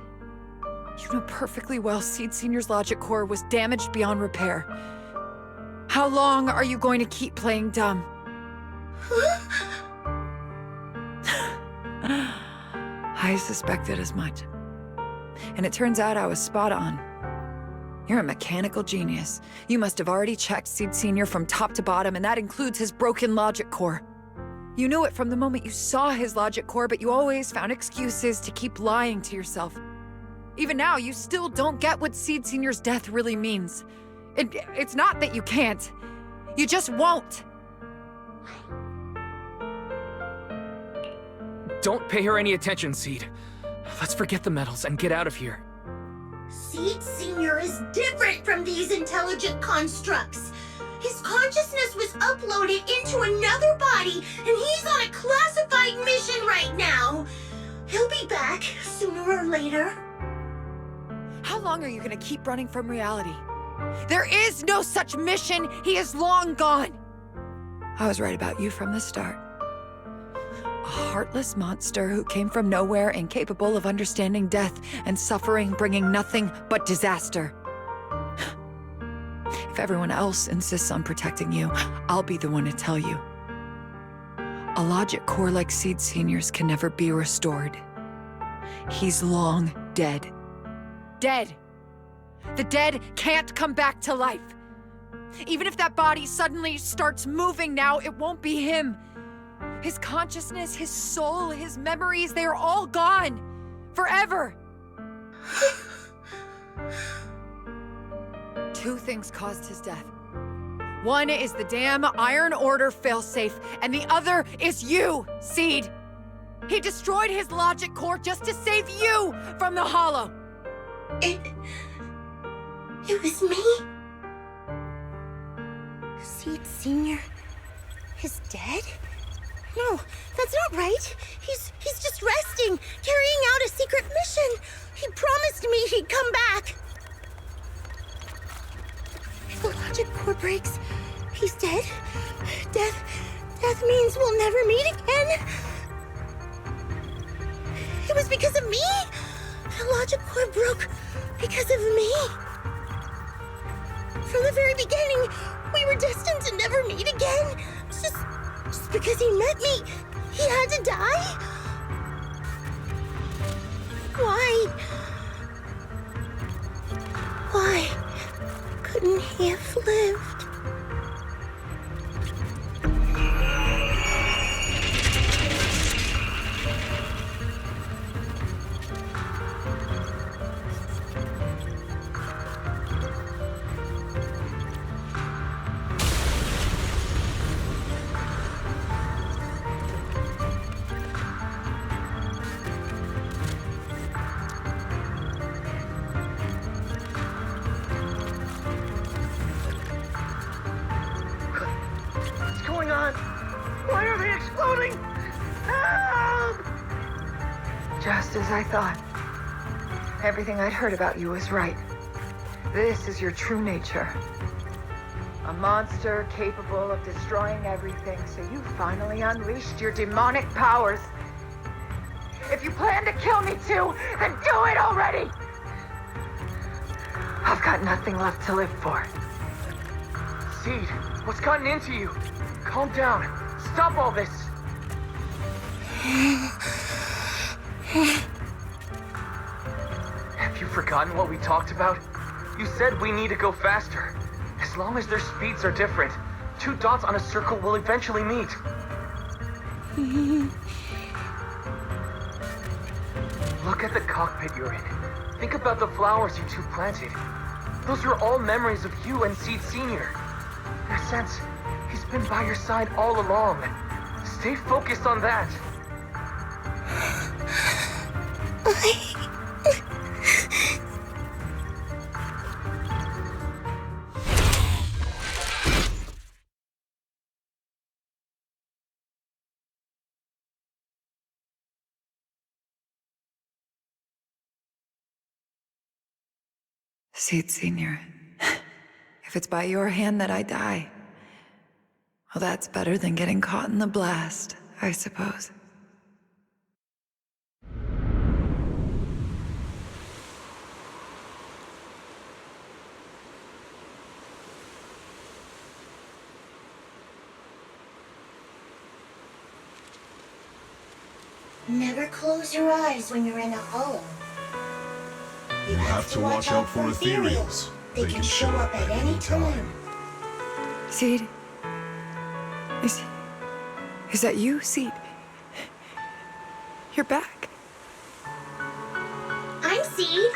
Speaker 6: You know perfectly well Seed Senior's logic core was damaged beyond repair. How long are you going to keep playing dumb? I suspected as much. And it turns out I was spot on. You're a mechanical genius. You must have already checked Seed Senior from top to bottom, and that includes his broken logic core. You knew it from the moment you saw his logic core, but you always found excuses to keep lying to yourself. Even now, you still don't get what Seed Senior's death really means. It's not that you can't. You just won't.
Speaker 1: Don't pay her any attention, Seed. Let's forget the medals and get out of here.
Speaker 5: Seed Senior is different from these intelligent constructs. His consciousness was uploaded into another body, and he's on a classified mission right now. He'll be back sooner or later.
Speaker 6: How long are you gonna keep running from reality? There is no such mission. He is long gone. I was right about you from the start. A heartless monster who came from nowhere, incapable of understanding death and suffering, bringing nothing but disaster. If everyone else insists on protecting you, I'll be the one to tell you. A logic core like Seed Senior's can never be restored. He's long dead. Dead. The dead can't come back to life. Even if that body suddenly starts moving now, it won't be him. His consciousness, his soul, his memories, they are all gone. Forever. Two things caused his death. One is the damn Iron Order failsafe, and the other is you, Seed. He destroyed his logic core just to save you from the Hollow.
Speaker 5: It was me? Seed Senior is dead? No, that's not right. He's just resting, carrying out a secret mission. He promised me he'd come back. If the logic core breaks, he's dead. Death means we'll never meet again. It was because of me. The logic core broke because of me. From the very beginning, we were destined to never meet again. Just because he met me, he had to die? Why couldn't he have lived?
Speaker 11: Why are they exploding? Help! Just as I thought. Everything I'd heard about you was right. This is your true nature. A monster capable of destroying everything, so you finally unleashed your demonic powers. If you plan to kill me too, then do it already! I've got nothing left to live for. Seed, what's gotten into you? Calm down. Stop all this. Have you forgotten what we talked about? You said we need to go faster. As long as their speeds are different, 2 dots on a circle will eventually meet. Look at the cockpit you're in. Think about the flowers you two planted. Those are all memories of you and Seed Sr. In a sense, he's been by your side all along. Stay focused on that.
Speaker 6: Seed Sr. If it's by your hand that I die, well, that's better than getting caught in the blast, I suppose.
Speaker 5: Never close your eyes when you're in a hollow. You have to watch out for ethereals. They can show up at any time.
Speaker 6: Seed? Is that you, Seed? You're back.
Speaker 5: I'm Seed.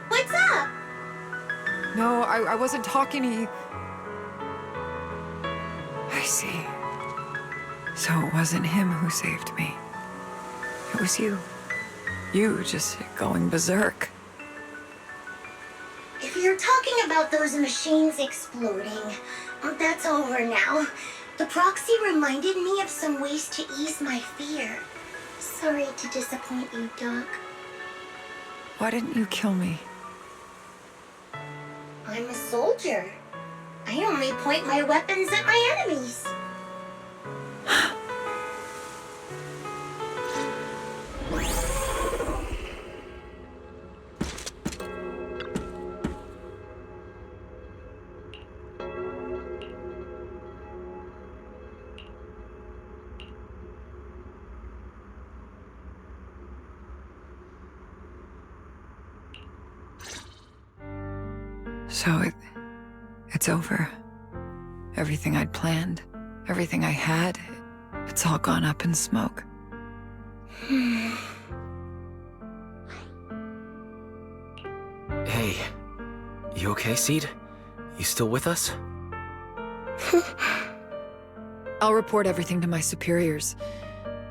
Speaker 5: What's up?
Speaker 6: No, I wasn't talking to you. I see. So it wasn't him who saved me. It was you. You just going berserk.
Speaker 5: If you're talking about those machines exploding, that's over now. The proxy reminded me of some ways to ease my fear. Sorry to disappoint you, Doc.
Speaker 6: Why didn't you kill me?
Speaker 5: I'm a soldier. I only point my weapons at my enemies.
Speaker 6: So it's over. Everything I'd planned, everything I had, it's all gone up in smoke.
Speaker 1: Hey, you okay, Seed? You still with us?
Speaker 6: I'll report everything to my superiors.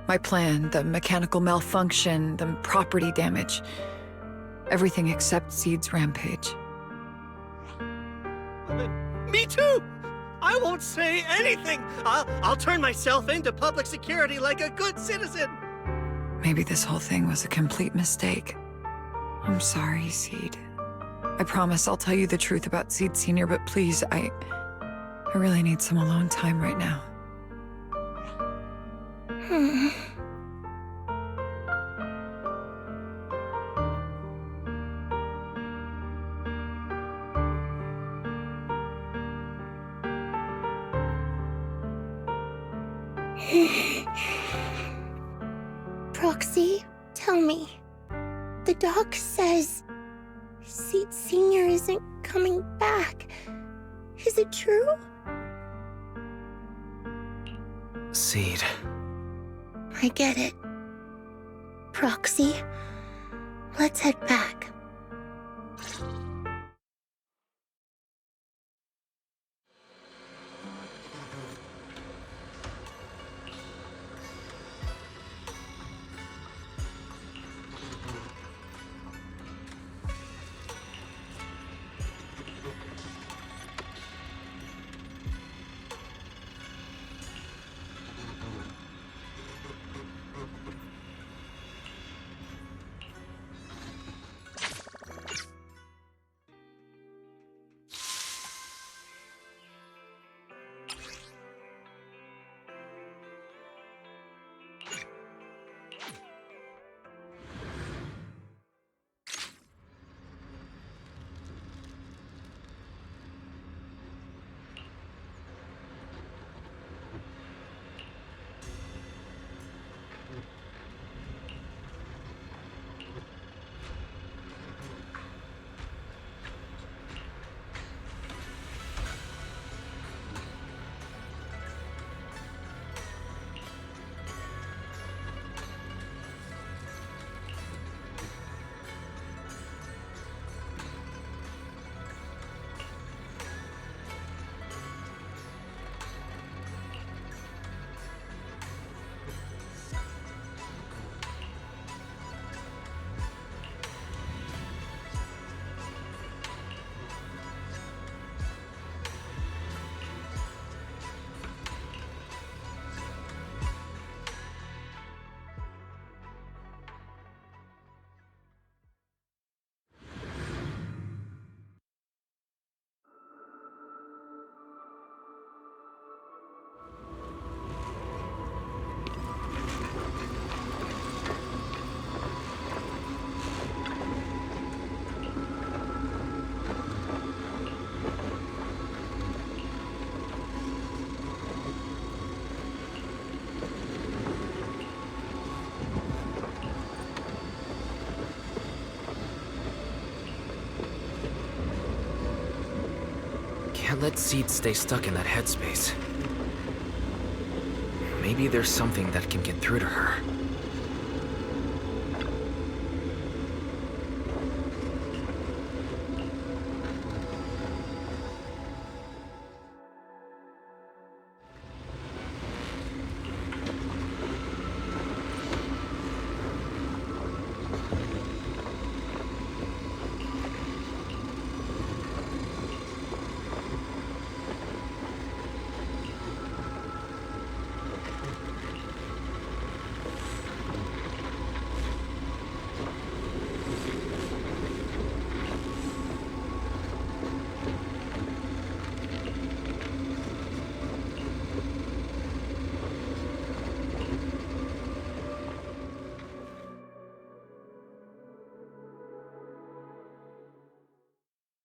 Speaker 6: My plan, the mechanical malfunction, the property damage. Everything except Seed's rampage.
Speaker 8: Me too! I won't say anything! I'll turn myself into public security like a good citizen!
Speaker 6: Maybe this whole thing was a complete mistake. I'm sorry, Seed. I promise I'll tell you the truth about Seed Sr., but please, I really need some alone time right now.
Speaker 5: Proxy, tell me. The doc says Seed Sr. isn't coming back. Is it true?
Speaker 1: Seed.
Speaker 5: I get it. Proxy, let's head back.
Speaker 1: Can't let Seed stay stuck in that headspace. Maybe there's something that can get through to her.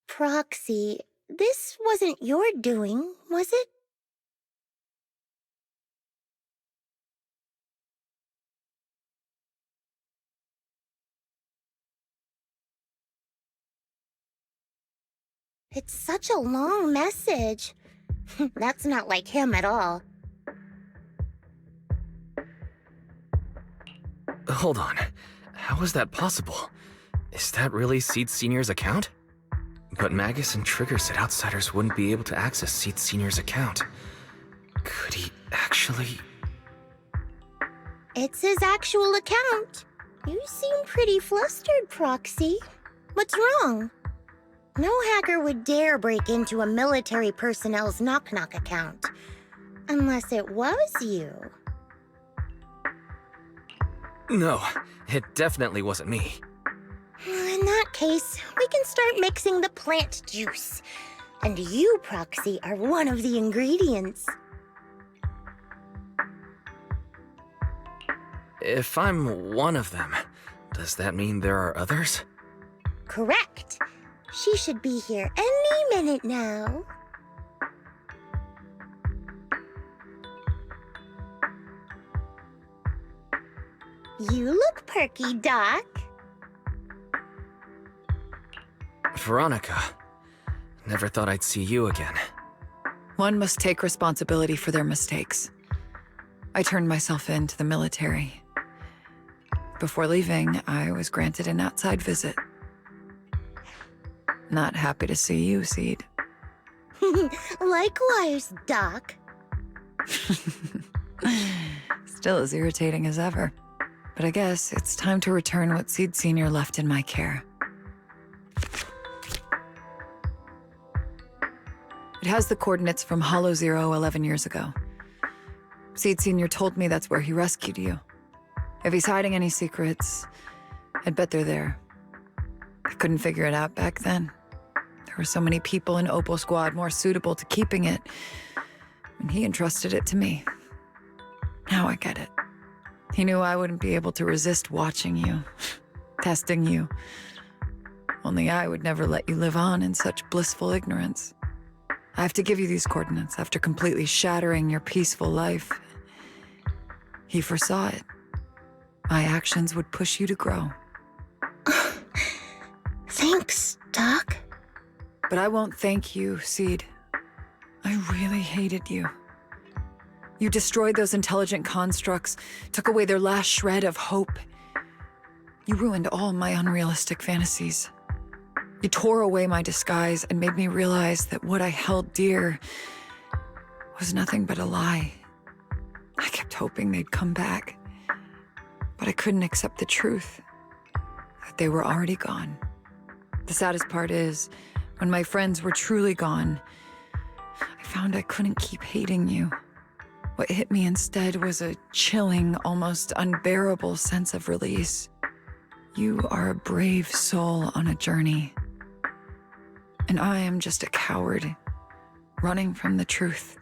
Speaker 5: Proxy, this wasn't your doing, was it? It's such a long message. That's not like him at all.
Speaker 1: Hold on. How is that possible? Is that really Seed Sr.'s account? But Magus and Trigger said outsiders wouldn't be able to access Seed Sr.'s account. Could he actually...
Speaker 5: It's his actual account. You seem pretty flustered, Proxy. What's wrong? No hacker would dare break into a military personnel's knock-knock account. Unless it was you.
Speaker 1: No, it definitely wasn't me.
Speaker 5: In that case, we can start mixing the plant juice. And you, Proxy, are one of the ingredients.
Speaker 1: If I'm one of them, does that mean there are others?
Speaker 5: Correct. She should be here any minute now. You look perky, Doc.
Speaker 1: Veronica, never thought I'd see you again.
Speaker 6: One must take responsibility for their mistakes. I turned myself in to the military. Before leaving, I was granted an outside visit. Not happy to see you, Seed.
Speaker 5: Likewise, Doc.
Speaker 6: Still as irritating as ever. But I guess it's time to return what Seed Sr. left in my care. It has the coordinates from Hollow Zero 11 years ago. Seed Sr. told me that's where he rescued you. If he's hiding any secrets, I'd bet they're there. I couldn't figure it out back then. There were so many people in Opal Squad more suitable to keeping it, and he entrusted it to me. Now I get it. He knew I wouldn't be able to resist watching you, testing you. Only I would never let you live on in such blissful ignorance. I have to give you these coordinates after completely shattering your peaceful life. He foresaw it. My actions would push you to grow.
Speaker 5: Thanks, Doc.
Speaker 6: But I won't thank you, Seed. I really hated you. You destroyed those intelligent constructs, took away their last shred of hope. You ruined all my unrealistic fantasies. You tore away my disguise and made me realize that what I held dear was nothing but a lie. I kept hoping they'd come back, but I couldn't accept the truth, that they were already gone. The saddest part is, when my friends were truly gone, I found I couldn't keep hating you. What hit me instead was a chilling, almost unbearable sense of release. You are a brave soul on a journey. And I am just a coward, running from the truth.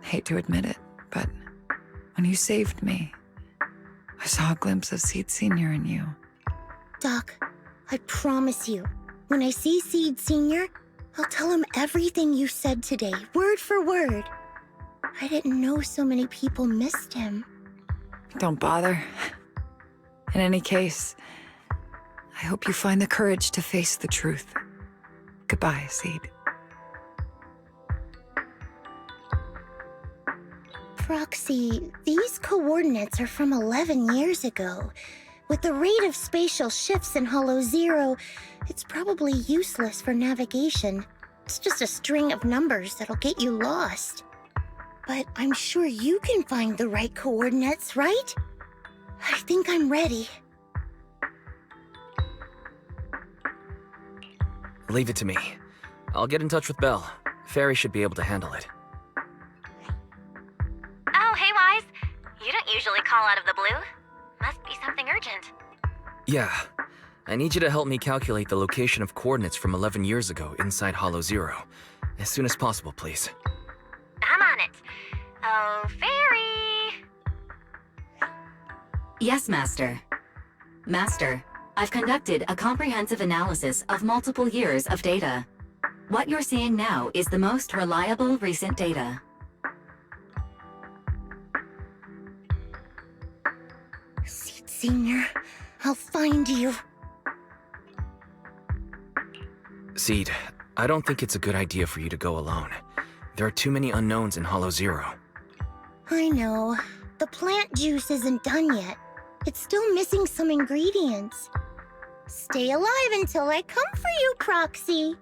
Speaker 6: Hate to admit it, but when you saved me, I saw a glimpse of Seed Sr. in you.
Speaker 5: Doc, I promise you, when I see Seed Sr., I'll tell him everything you said today, word for word. I didn't know so many people missed him.
Speaker 6: Don't bother. In any case, I hope you find the courage to face the truth. Goodbye, Seed.
Speaker 5: Proxy, these coordinates are from 11 years ago. With the rate of spatial shifts in Hollow Zero, it's probably useless for navigation. It's just a string of numbers that'll get you lost. But I'm sure you can find the right coordinates, right? I think I'm ready.
Speaker 1: Leave it to me. I'll get in touch with Belle. Fairy should be able to handle it.
Speaker 3: Oh, hey, Wise. You don't usually call out of the blue. Must be something urgent.
Speaker 1: Yeah. I need you to help me calculate the location of coordinates from 11 years ago inside Hollow Zero. As soon as possible, please.
Speaker 3: I'm on it. Oh, Fairy!
Speaker 12: Yes, Master. Master, I've conducted a comprehensive analysis of multiple years of data. What you're seeing now is the most reliable recent data.
Speaker 5: Sid Senior, I'll find you.
Speaker 1: Sid, I don't think it's a good idea for you to go alone. There are too many unknowns in Hollow Zero.
Speaker 5: I know. The plant juice isn't done yet. It's still missing some ingredients. Stay alive until I come for you, Proxy.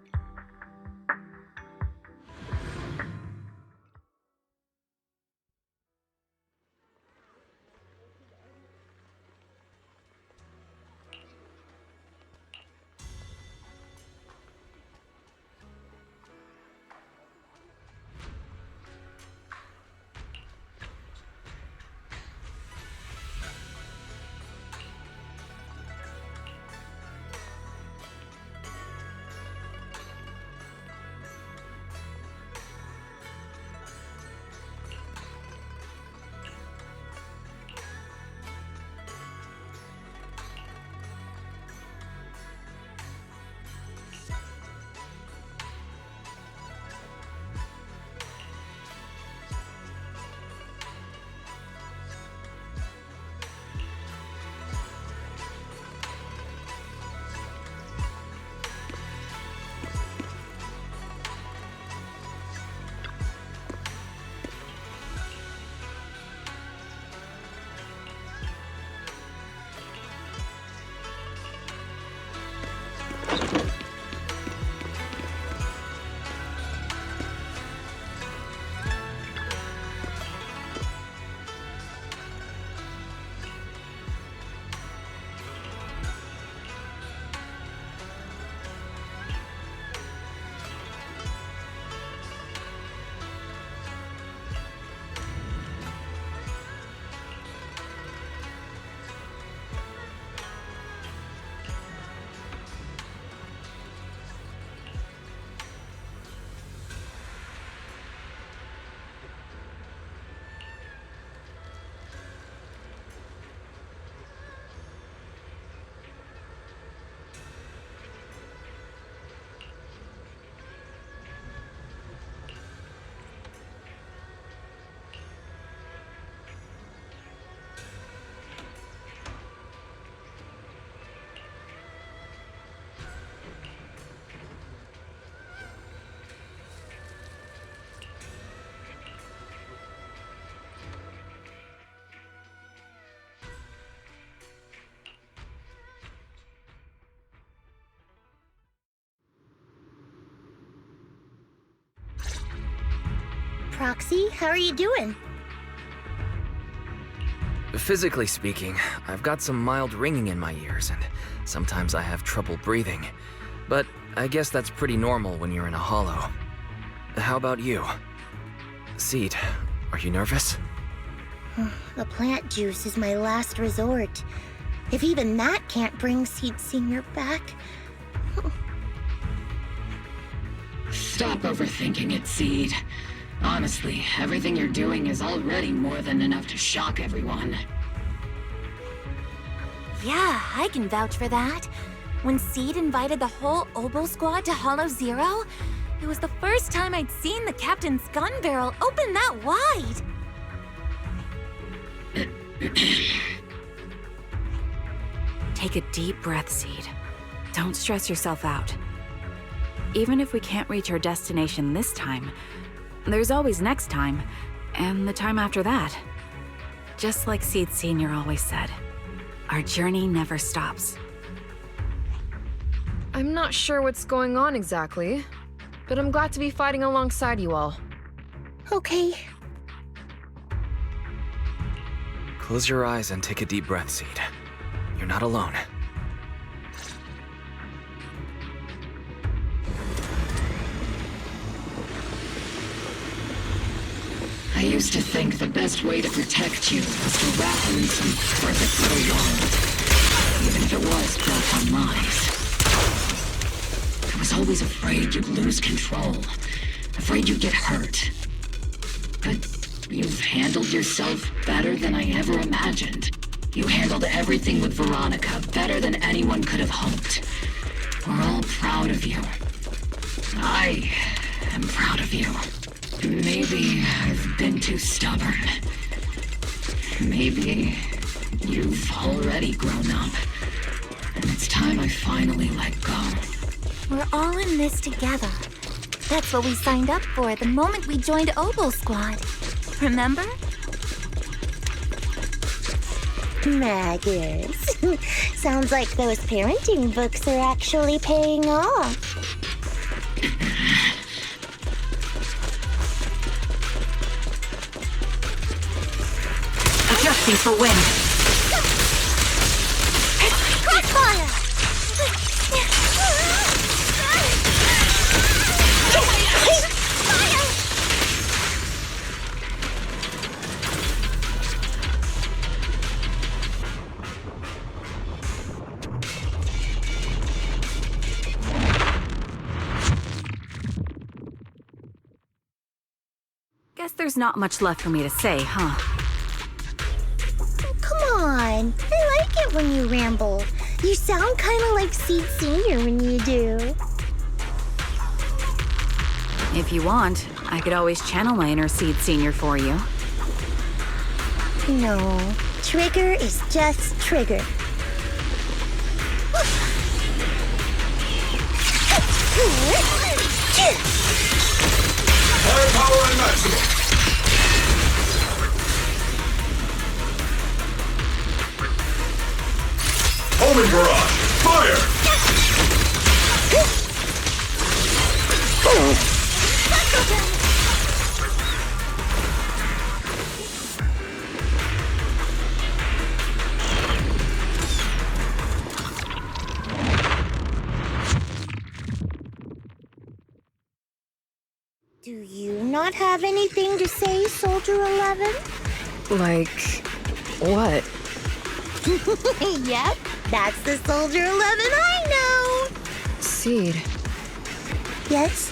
Speaker 5: Proxy, how are you doing?
Speaker 1: Physically speaking, I've got some mild ringing in my ears, and sometimes I have trouble breathing. But I guess that's pretty normal when you're in a hollow. How about you? Sid, are you nervous?
Speaker 5: The plant juice is my last resort. If even that can't bring Sid Senior back...
Speaker 2: Stop overthinking it, Sid. Honestly, everything you're doing is already more than enough to shock everyone.
Speaker 3: Yeah, I can vouch for that. When Sid invited the whole Obel squad to Hollow Zero, it was the first time I'd seen the captain's gun barrel open that wide.
Speaker 4: Take a deep breath, Sid. Don't stress yourself out. Even if we can't reach our destination this time, there's always next time. And the time after that. Just like Sid Sr. always said, our journey never stops.
Speaker 13: I'm not sure what's going on exactly, but I'm glad to be fighting alongside you all.
Speaker 5: Okay.
Speaker 1: Close your eyes and take a deep breath, Seed. You're not alone.
Speaker 2: I used to think the best way to protect you was to wrap you in some perfect little world, even if it was built on lies. I was always afraid you'd lose control, afraid you'd get hurt. But you've handled yourself better than I ever imagined. You handled everything with Veronica better than anyone could have hoped. We're all proud of you. I am proud of you. Maybe I've been too stubborn. Maybe you've already grown up, and it's time I finally let go.
Speaker 3: We're all in this together. That's what we signed up for the moment we joined Oboe Squad. Remember?
Speaker 5: Magus. Sounds like those parenting books are actually paying off.
Speaker 4: Adjusting for wind.
Speaker 5: Crossfire!
Speaker 4: Guess there's not much left for me to say, huh?
Speaker 5: Come on. I like it when you ramble. You sound kind of like Sid Sr. when you do.
Speaker 4: If you want, I could always channel my inner Sid Sr. for you.
Speaker 5: No. Trigger is just Trigger.
Speaker 10: Firepower and maximum. Homing barrage. Fire!
Speaker 5: Do you not have anything to say, Soldier 11?
Speaker 13: Like, what?
Speaker 5: Yep, that's the Soldier 11 I know!
Speaker 13: Seed,
Speaker 5: Yes?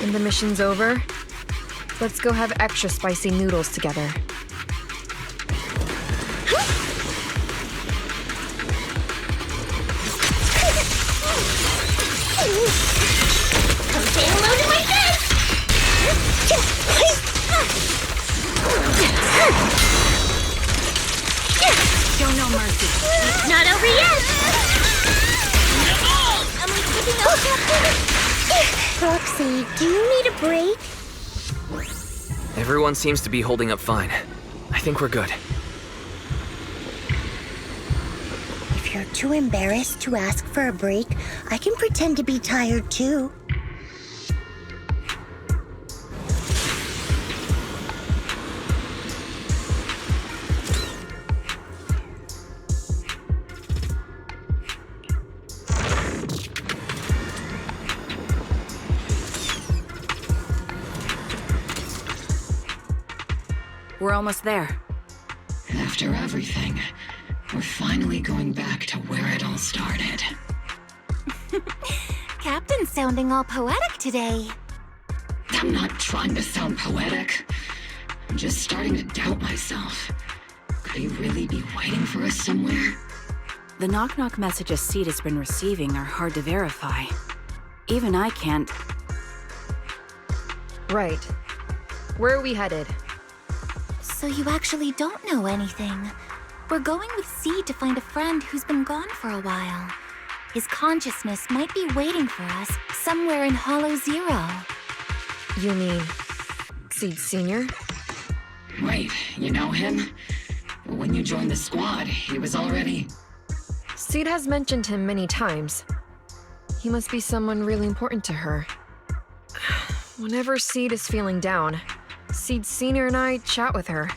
Speaker 13: when the mission's over, let's go have extra spicy noodles together.
Speaker 5: Come say hello to my friends!
Speaker 4: Show no mercy.
Speaker 5: It's not over yet! Am I keeping up, Captain? Roxy, do you need a break?
Speaker 1: Everyone seems to be holding up fine. I think we're good.
Speaker 5: If you're too embarrassed to ask for a break, I can pretend to be tired too.
Speaker 4: We're almost there.
Speaker 2: After everything, we're finally going back to where it all started.
Speaker 3: Captain's sounding all poetic today.
Speaker 2: I'm not trying to sound poetic. I'm just starting to doubt myself. Could he really be waiting for us somewhere?
Speaker 4: The knock-knock messages Sid has been receiving are hard to verify. Even I can't.
Speaker 13: Right. Where are we headed?
Speaker 3: So you actually don't know anything. We're going with Sid to find a friend who's been gone for a while. His consciousness might be waiting for us somewhere in Hollow Zero.
Speaker 13: You mean Sid Sr.
Speaker 2: Wait, you know him? When you joined the squad, he was already...
Speaker 13: Sid has mentioned him many times. He must be someone really important to her. Whenever Sid is feeling down, Sid Sr. and I chat with her.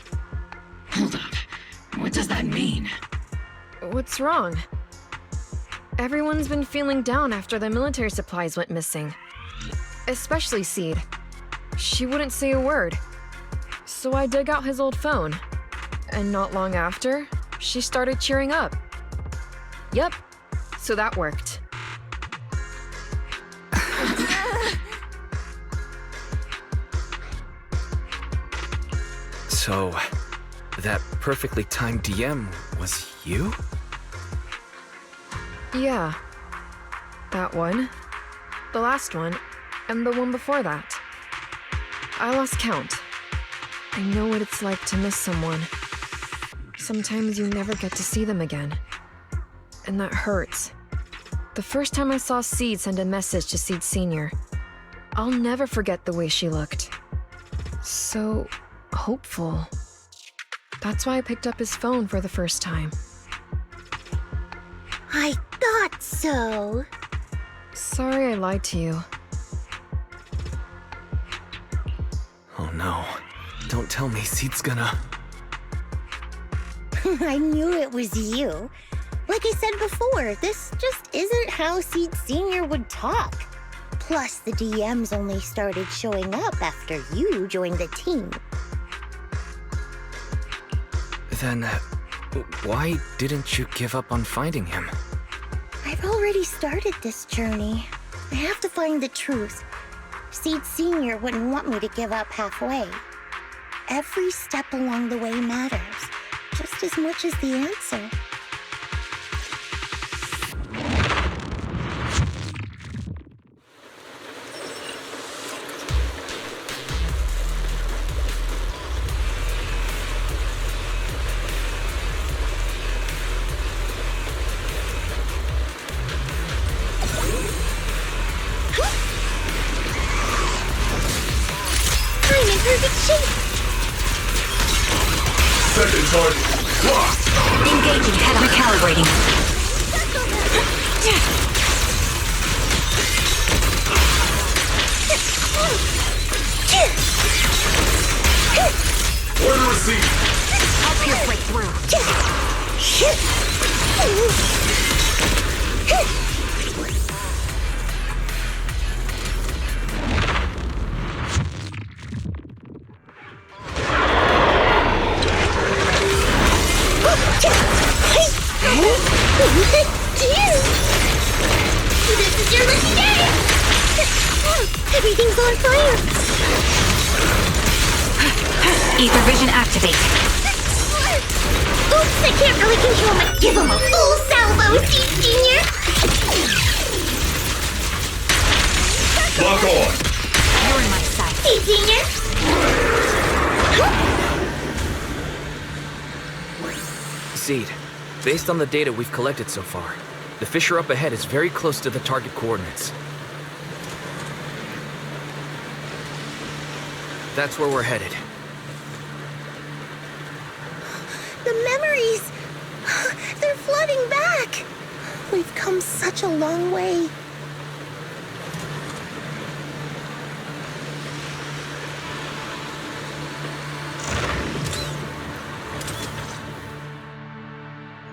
Speaker 2: Hold up. What does that mean?
Speaker 13: What's wrong? Everyone's been feeling down after the military supplies went missing. Especially Sid. She wouldn't say a word. So I dug out his old phone. And not long after, she started cheering up. Yep, so that worked.
Speaker 1: So, that perfectly timed DM was you?
Speaker 13: Yeah. That one, the last one, and the one before that. I lost count. I know what it's like to miss someone. Sometimes you never get to see them again. And that hurts. The first time I saw Sid send a message to Sid Sr., I'll never forget the way she looked. So hopeful. That's why I picked up his phone for the first time.
Speaker 5: I thought so.
Speaker 13: Sorry I lied to you.
Speaker 1: Oh no. Don't tell me Sid's gonna...
Speaker 5: I knew it was you. Like I said before, this just isn't how Sid Sr. would talk. Plus, the DMs only started showing up after you joined the team.
Speaker 1: Then, why didn't you give up on finding him?
Speaker 5: I've already started this journey. I have to find the truth. Sid Sr. wouldn't want me to give up halfway. Every step along the way matters, just as much as the answer.
Speaker 10: Second target locked.
Speaker 12: Engaging head on. Recalibrating.
Speaker 10: Order received.
Speaker 12: I'll pierce right through.
Speaker 5: This is your lucky day! Everything's on fire!
Speaker 12: Ether vision activate.
Speaker 5: Oops, I can't really control my... Give him a full salvo, Sid Sr.
Speaker 10: Lock on.
Speaker 12: You're in my sight.
Speaker 5: Sid Sr.
Speaker 1: Sid, based on the data we've collected so far, the fissure up ahead is very close to the target coordinates. That's where we're headed.
Speaker 5: The memories! They're flooding back! We've come such a long way.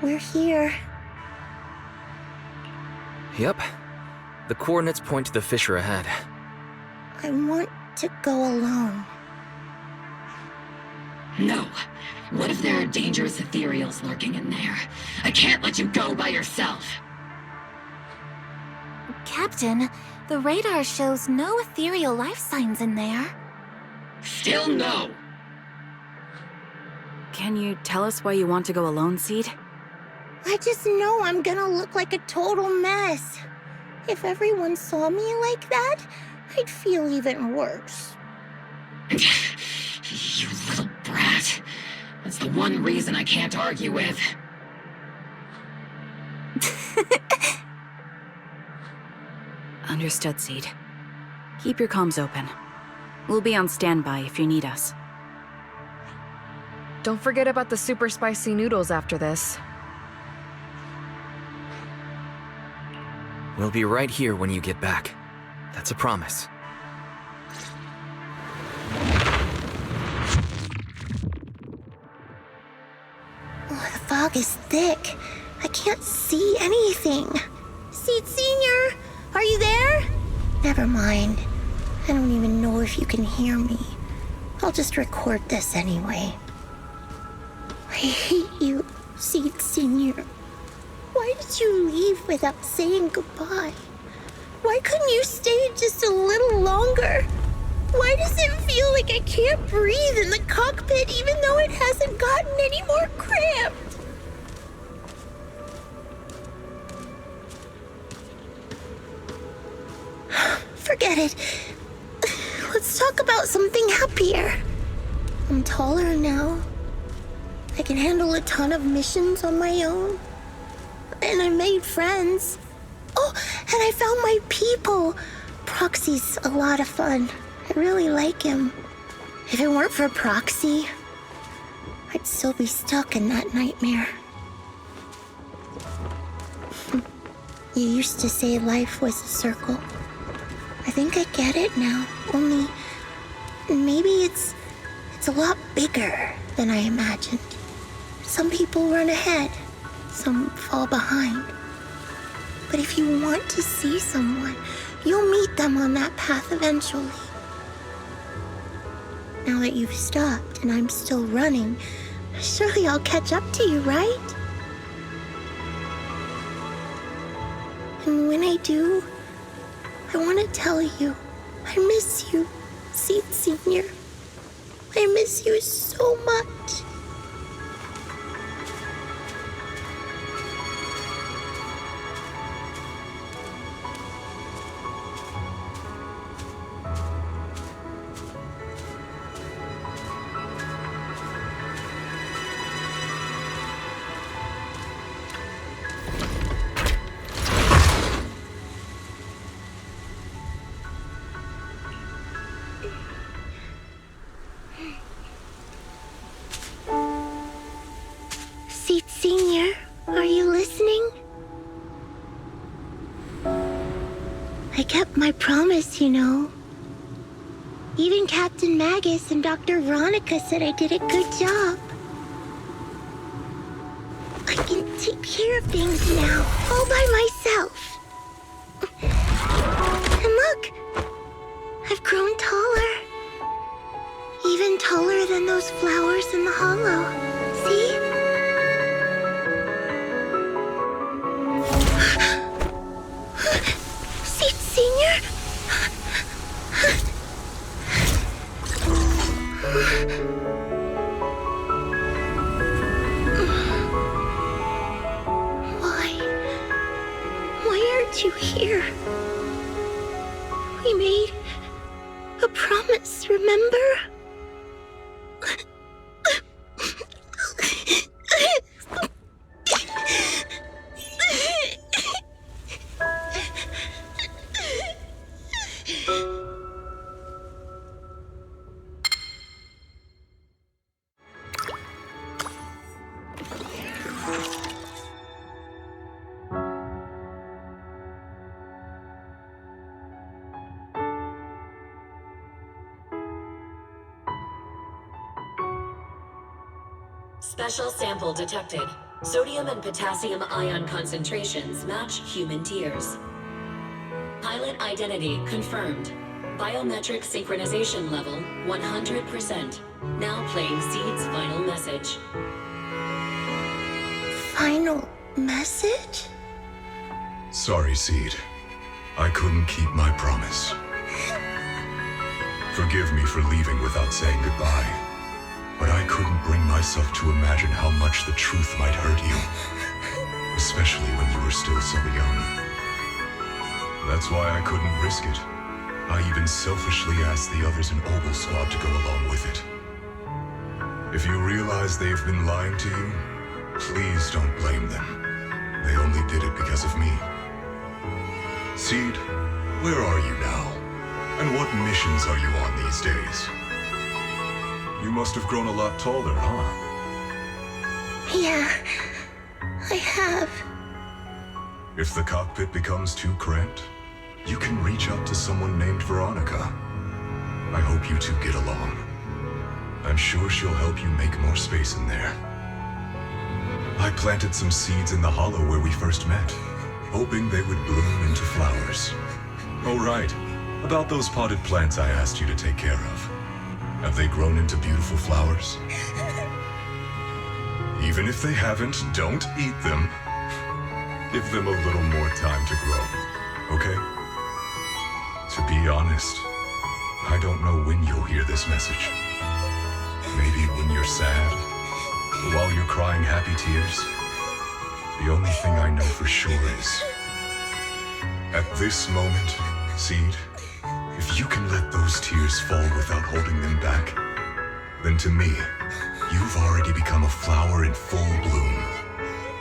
Speaker 5: We're here.
Speaker 1: Yep. The coordinates point to the fissure ahead.
Speaker 5: I want to go alone.
Speaker 2: No. What if there are dangerous ethereals lurking in there? I can't let you go by yourself.
Speaker 3: Captain, the radar shows no ethereal life signs in there.
Speaker 2: Still no.
Speaker 4: Can you tell us why you want to go alone, Sid?
Speaker 5: I just know I'm gonna look like a total mess. If everyone saw me like that, I'd feel even worse.
Speaker 2: You little brat. That's the one reason I can't argue with.
Speaker 4: Understood, Sid. Keep your comms open. We'll be on standby if you need us.
Speaker 13: Don't forget about the super spicy noodles after this.
Speaker 1: We'll be right here when you get back. That's a promise.
Speaker 5: Oh, the fog is thick. I can't see anything. Sид Senior, are you there? Never mind. I don't even know if you can hear me. I'll just record this anyway. I hate you, Sid Senior. Why did you leave without saying goodbye? Why couldn't you stay just a little longer? Why does it feel like I can't breathe in the cockpit even though it hasn't gotten any more cramped? Forget it. Let's talk about something happier. I'm taller now. I can handle a ton of missions on my own. And I made friends. Oh, and I found my people. Proxy's a lot of fun. I really like him. If it weren't for Proxy, I'd still be stuck in that nightmare. You used to say life was a circle. I think I get it now, only maybe it's a lot bigger than I imagined. Some people run ahead, some fall behind. But if you want to see someone, you'll meet them on that path eventually. Now that you've stopped and I'm still running, surely I'll catch up to you, right? And when I do, I want to tell you, I miss you, Sid Senior. I miss you so much. Sid Senior, are you listening? I kept my promise, you know. Even Captain Magus and Dr. Veronica said I did a good job. I can take care of things now, all by myself. And look, I've grown taller. Even taller than those flowers in the hollow. See? Sid Senior? Why aren't you here? We made a promise, remember?
Speaker 12: Special sample detected. Sodium and potassium ion concentrations match human tears. Pilot identity confirmed. Biometric synchronization level 100%. Now playing Sid's final message.
Speaker 5: Final message?
Speaker 10: Sorry, Sid. I couldn't keep my promise. Forgive me for leaving without saying goodbye. But I couldn't bring myself to imagine how much the truth might hurt you. Especially when you were still so young. That's why I couldn't risk it. I even selfishly asked the others in Ogle Squad to go along with it. If you realize they've been lying to you, please don't blame them. They only did it because of me. Sid, where are you now? And what missions are you on these days? You must have grown a lot taller, huh?
Speaker 5: Yeah, I have.
Speaker 10: If the cockpit becomes too cramped, you can reach out to someone named Veronica. I hope you two get along. I'm sure she'll help you make more space in there. I planted some seeds in the hollow where we first met, hoping they would bloom into flowers. Oh, right. About those potted plants I asked you to take care of. Have they grown into beautiful flowers? Even if they haven't, don't eat them. Give them a little more time to grow, okay? To be honest, I don't know when you'll hear this message. Maybe when you're sad, or while you're crying happy tears. The only thing I know for sure is, at this moment, Seed, if you can let those tears fall without holding them back, then to me, you've already become a flower in full bloom,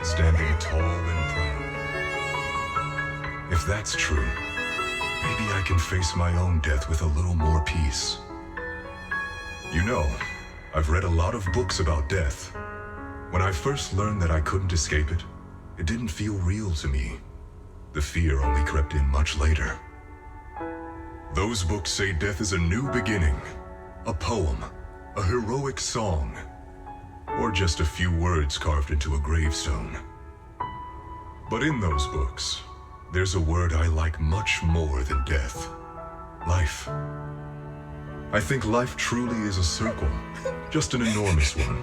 Speaker 10: standing tall and proud. If that's true, maybe I can face my own death with a little more peace. You know, I've read a lot of books about death. When I first learned that I couldn't escape it, it didn't feel real to me. The fear only crept in much later. Those books say death is a new beginning, a poem, a heroic song, or just a few words carved into a gravestone. But in those books, there's a word I like much more than death: life. I think life truly is a circle, just an enormous one.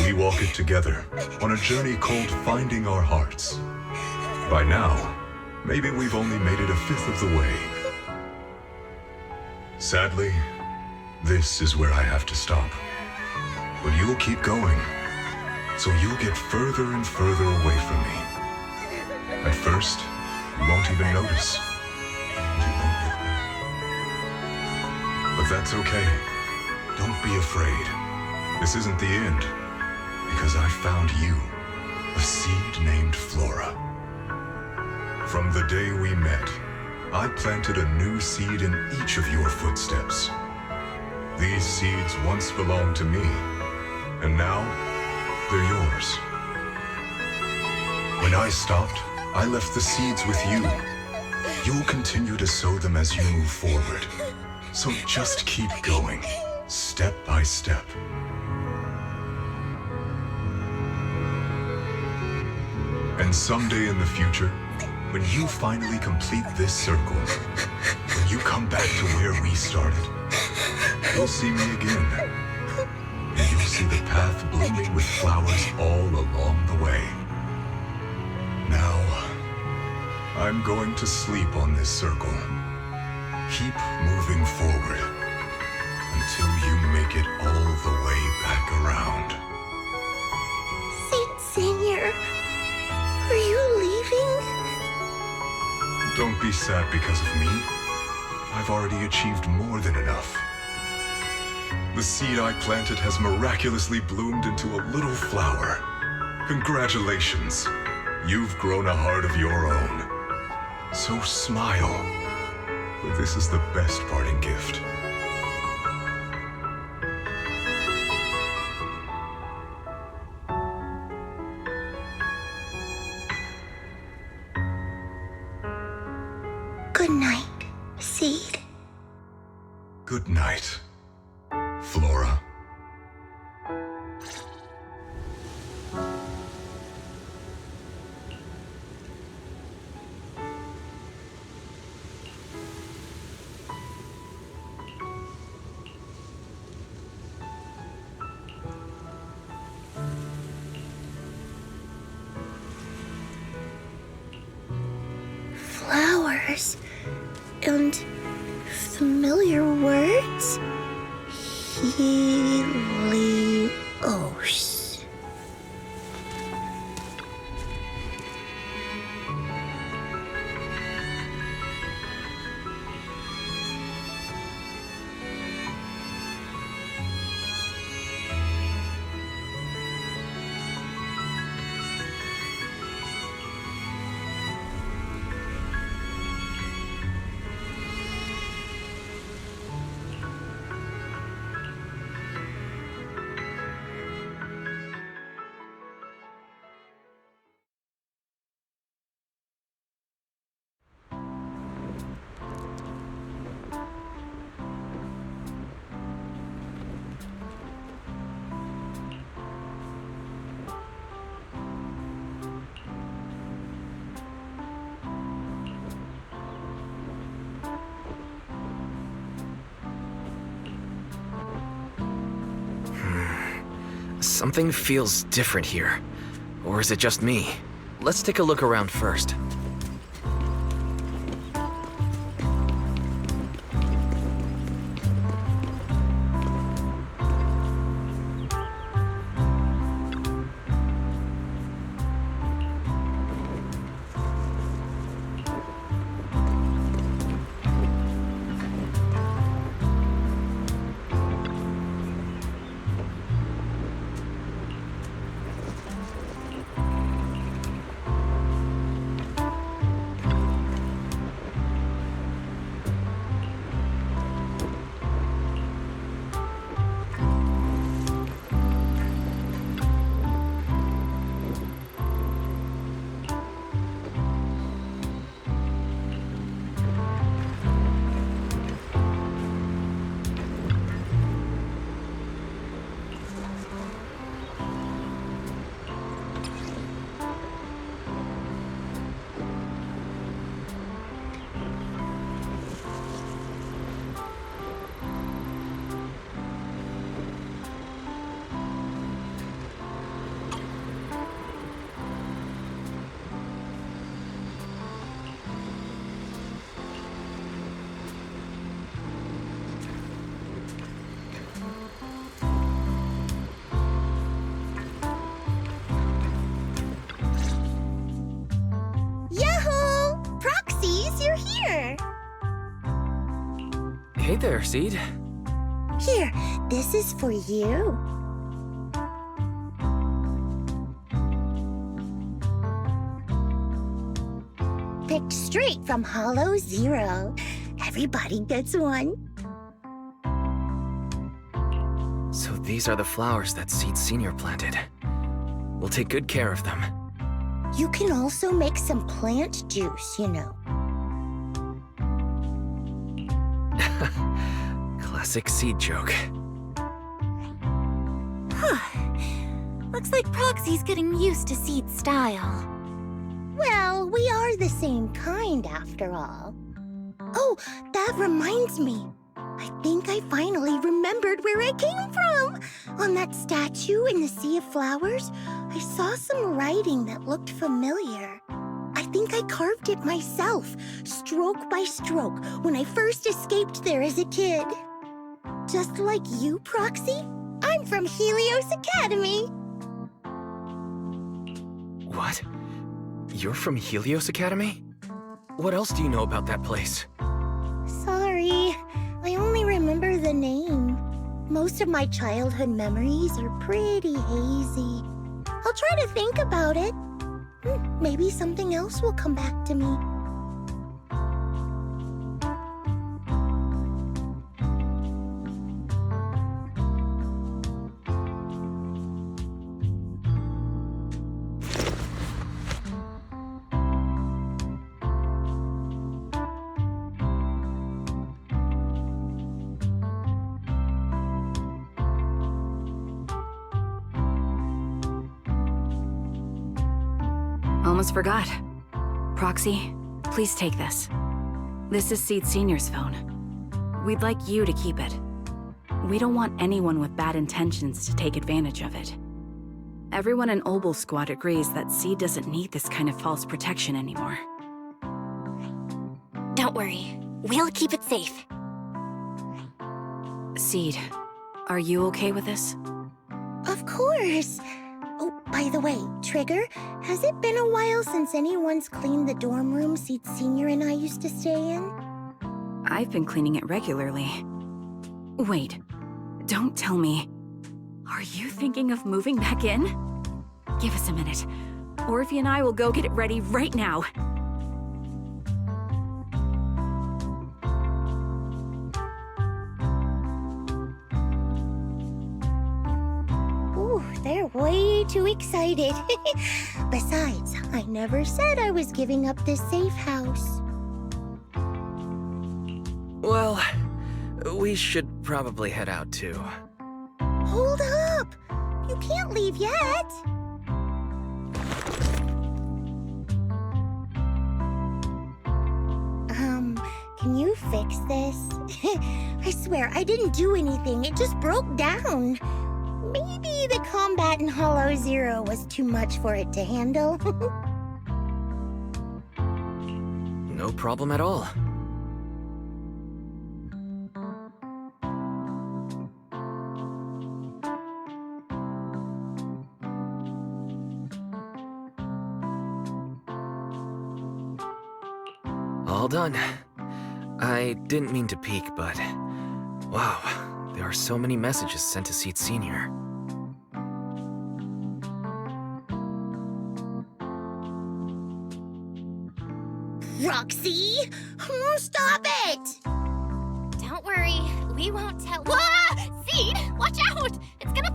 Speaker 10: We walk it together on a journey called finding our hearts. By now, maybe we've only made it a fifth of the way. Sadly, this is where I have to stop. But you'll keep going, so you'll get further and further away from me. At first, you won't even notice. And you won't look back. But that's okay. Don't be afraid. This isn't the end, because I found you, a seed named Flora. From the day we met, I planted a new seed in each of your footsteps. These seeds once belonged to me, and now they're yours. When I stopped, I left the seeds with you. You'll continue to sow them as you move forward. So just keep going, step by step. And someday in the future, when you finally complete this circle, when you come back to where we started, you'll see me again. And you'll see the path blooming with flowers all along the way. Now, I'm going to sleep on this circle. Keep moving forward until you make it all the way back around.
Speaker 5: Sid Senior, are you leaving?
Speaker 10: Don't be sad because of me. I've already achieved more than enough. The seed I planted has miraculously bloomed into a little flower. Congratulations. You've grown a heart of your own. So smile, for this is the best parting gift.
Speaker 5: Good night, Seed.
Speaker 10: Good night, Flora.
Speaker 5: Flowers and familiar words. Helios.
Speaker 1: Something feels different here. Or is it just me? Let's take a look around first. Hey there, Sid.
Speaker 5: Here, this is for you. Picked straight from Hollow Zero. Everybody gets one.
Speaker 1: So these are the flowers that Sid Sr. planted. We'll take good care of them.
Speaker 5: You can also make some plant juice, you know.
Speaker 1: Classic Sid joke.
Speaker 3: Looks like Proxy's getting used to Sid's style.
Speaker 5: Well, we are the same kind after all. Oh, that reminds me. I think I finally remembered where I came from. On that statue in the Sea of Flowers, I saw some writing that looked familiar. I think I carved it myself, stroke by stroke, when I first escaped there as a kid. Just like you, Proxy, I'm from Helios Academy.
Speaker 1: What? You're from Helios Academy? What else do you know about that place?
Speaker 5: Sorry, I only remember the name. Most of my childhood memories are pretty hazy. I'll try to think about it. Maybe something else will come back to me.
Speaker 4: Almost forgot. Proxy, please take this. This is Sid Sr.'s phone. We'd like you to keep it. We don't want anyone with bad intentions to take advantage of it. Everyone in Obel Squad agrees that Sid doesn't need this kind of false protection anymore.
Speaker 3: Don't worry. We'll keep it safe.
Speaker 4: Sid, are you okay with this?
Speaker 5: Of course. Oh, by the way, Trigger, has it been a while since anyone's cleaned the dorm room Sid Sr. and I used to stay in?
Speaker 4: I've been cleaning it regularly. Wait, don't tell me. Are you thinking of moving back in? Give us a minute. Orphe and I will go get it ready right now.
Speaker 5: They're way too excited. Besides, I never said I was giving up this safe house.
Speaker 1: Well, we should probably head out too.
Speaker 5: Hold up! You can't leave yet! Can you fix this? I swear, I didn't do anything. It just broke down. maybe the combat in Hollow Zero was too much for it to handle.
Speaker 1: No problem at all. All done. I didn't mean to peek, but wow, there are so many messages sent to Sид Senior.
Speaker 5: Roxy! Stop it!
Speaker 3: Don't worry, we won't tell. Whoa! Seed, watch out! It's gonna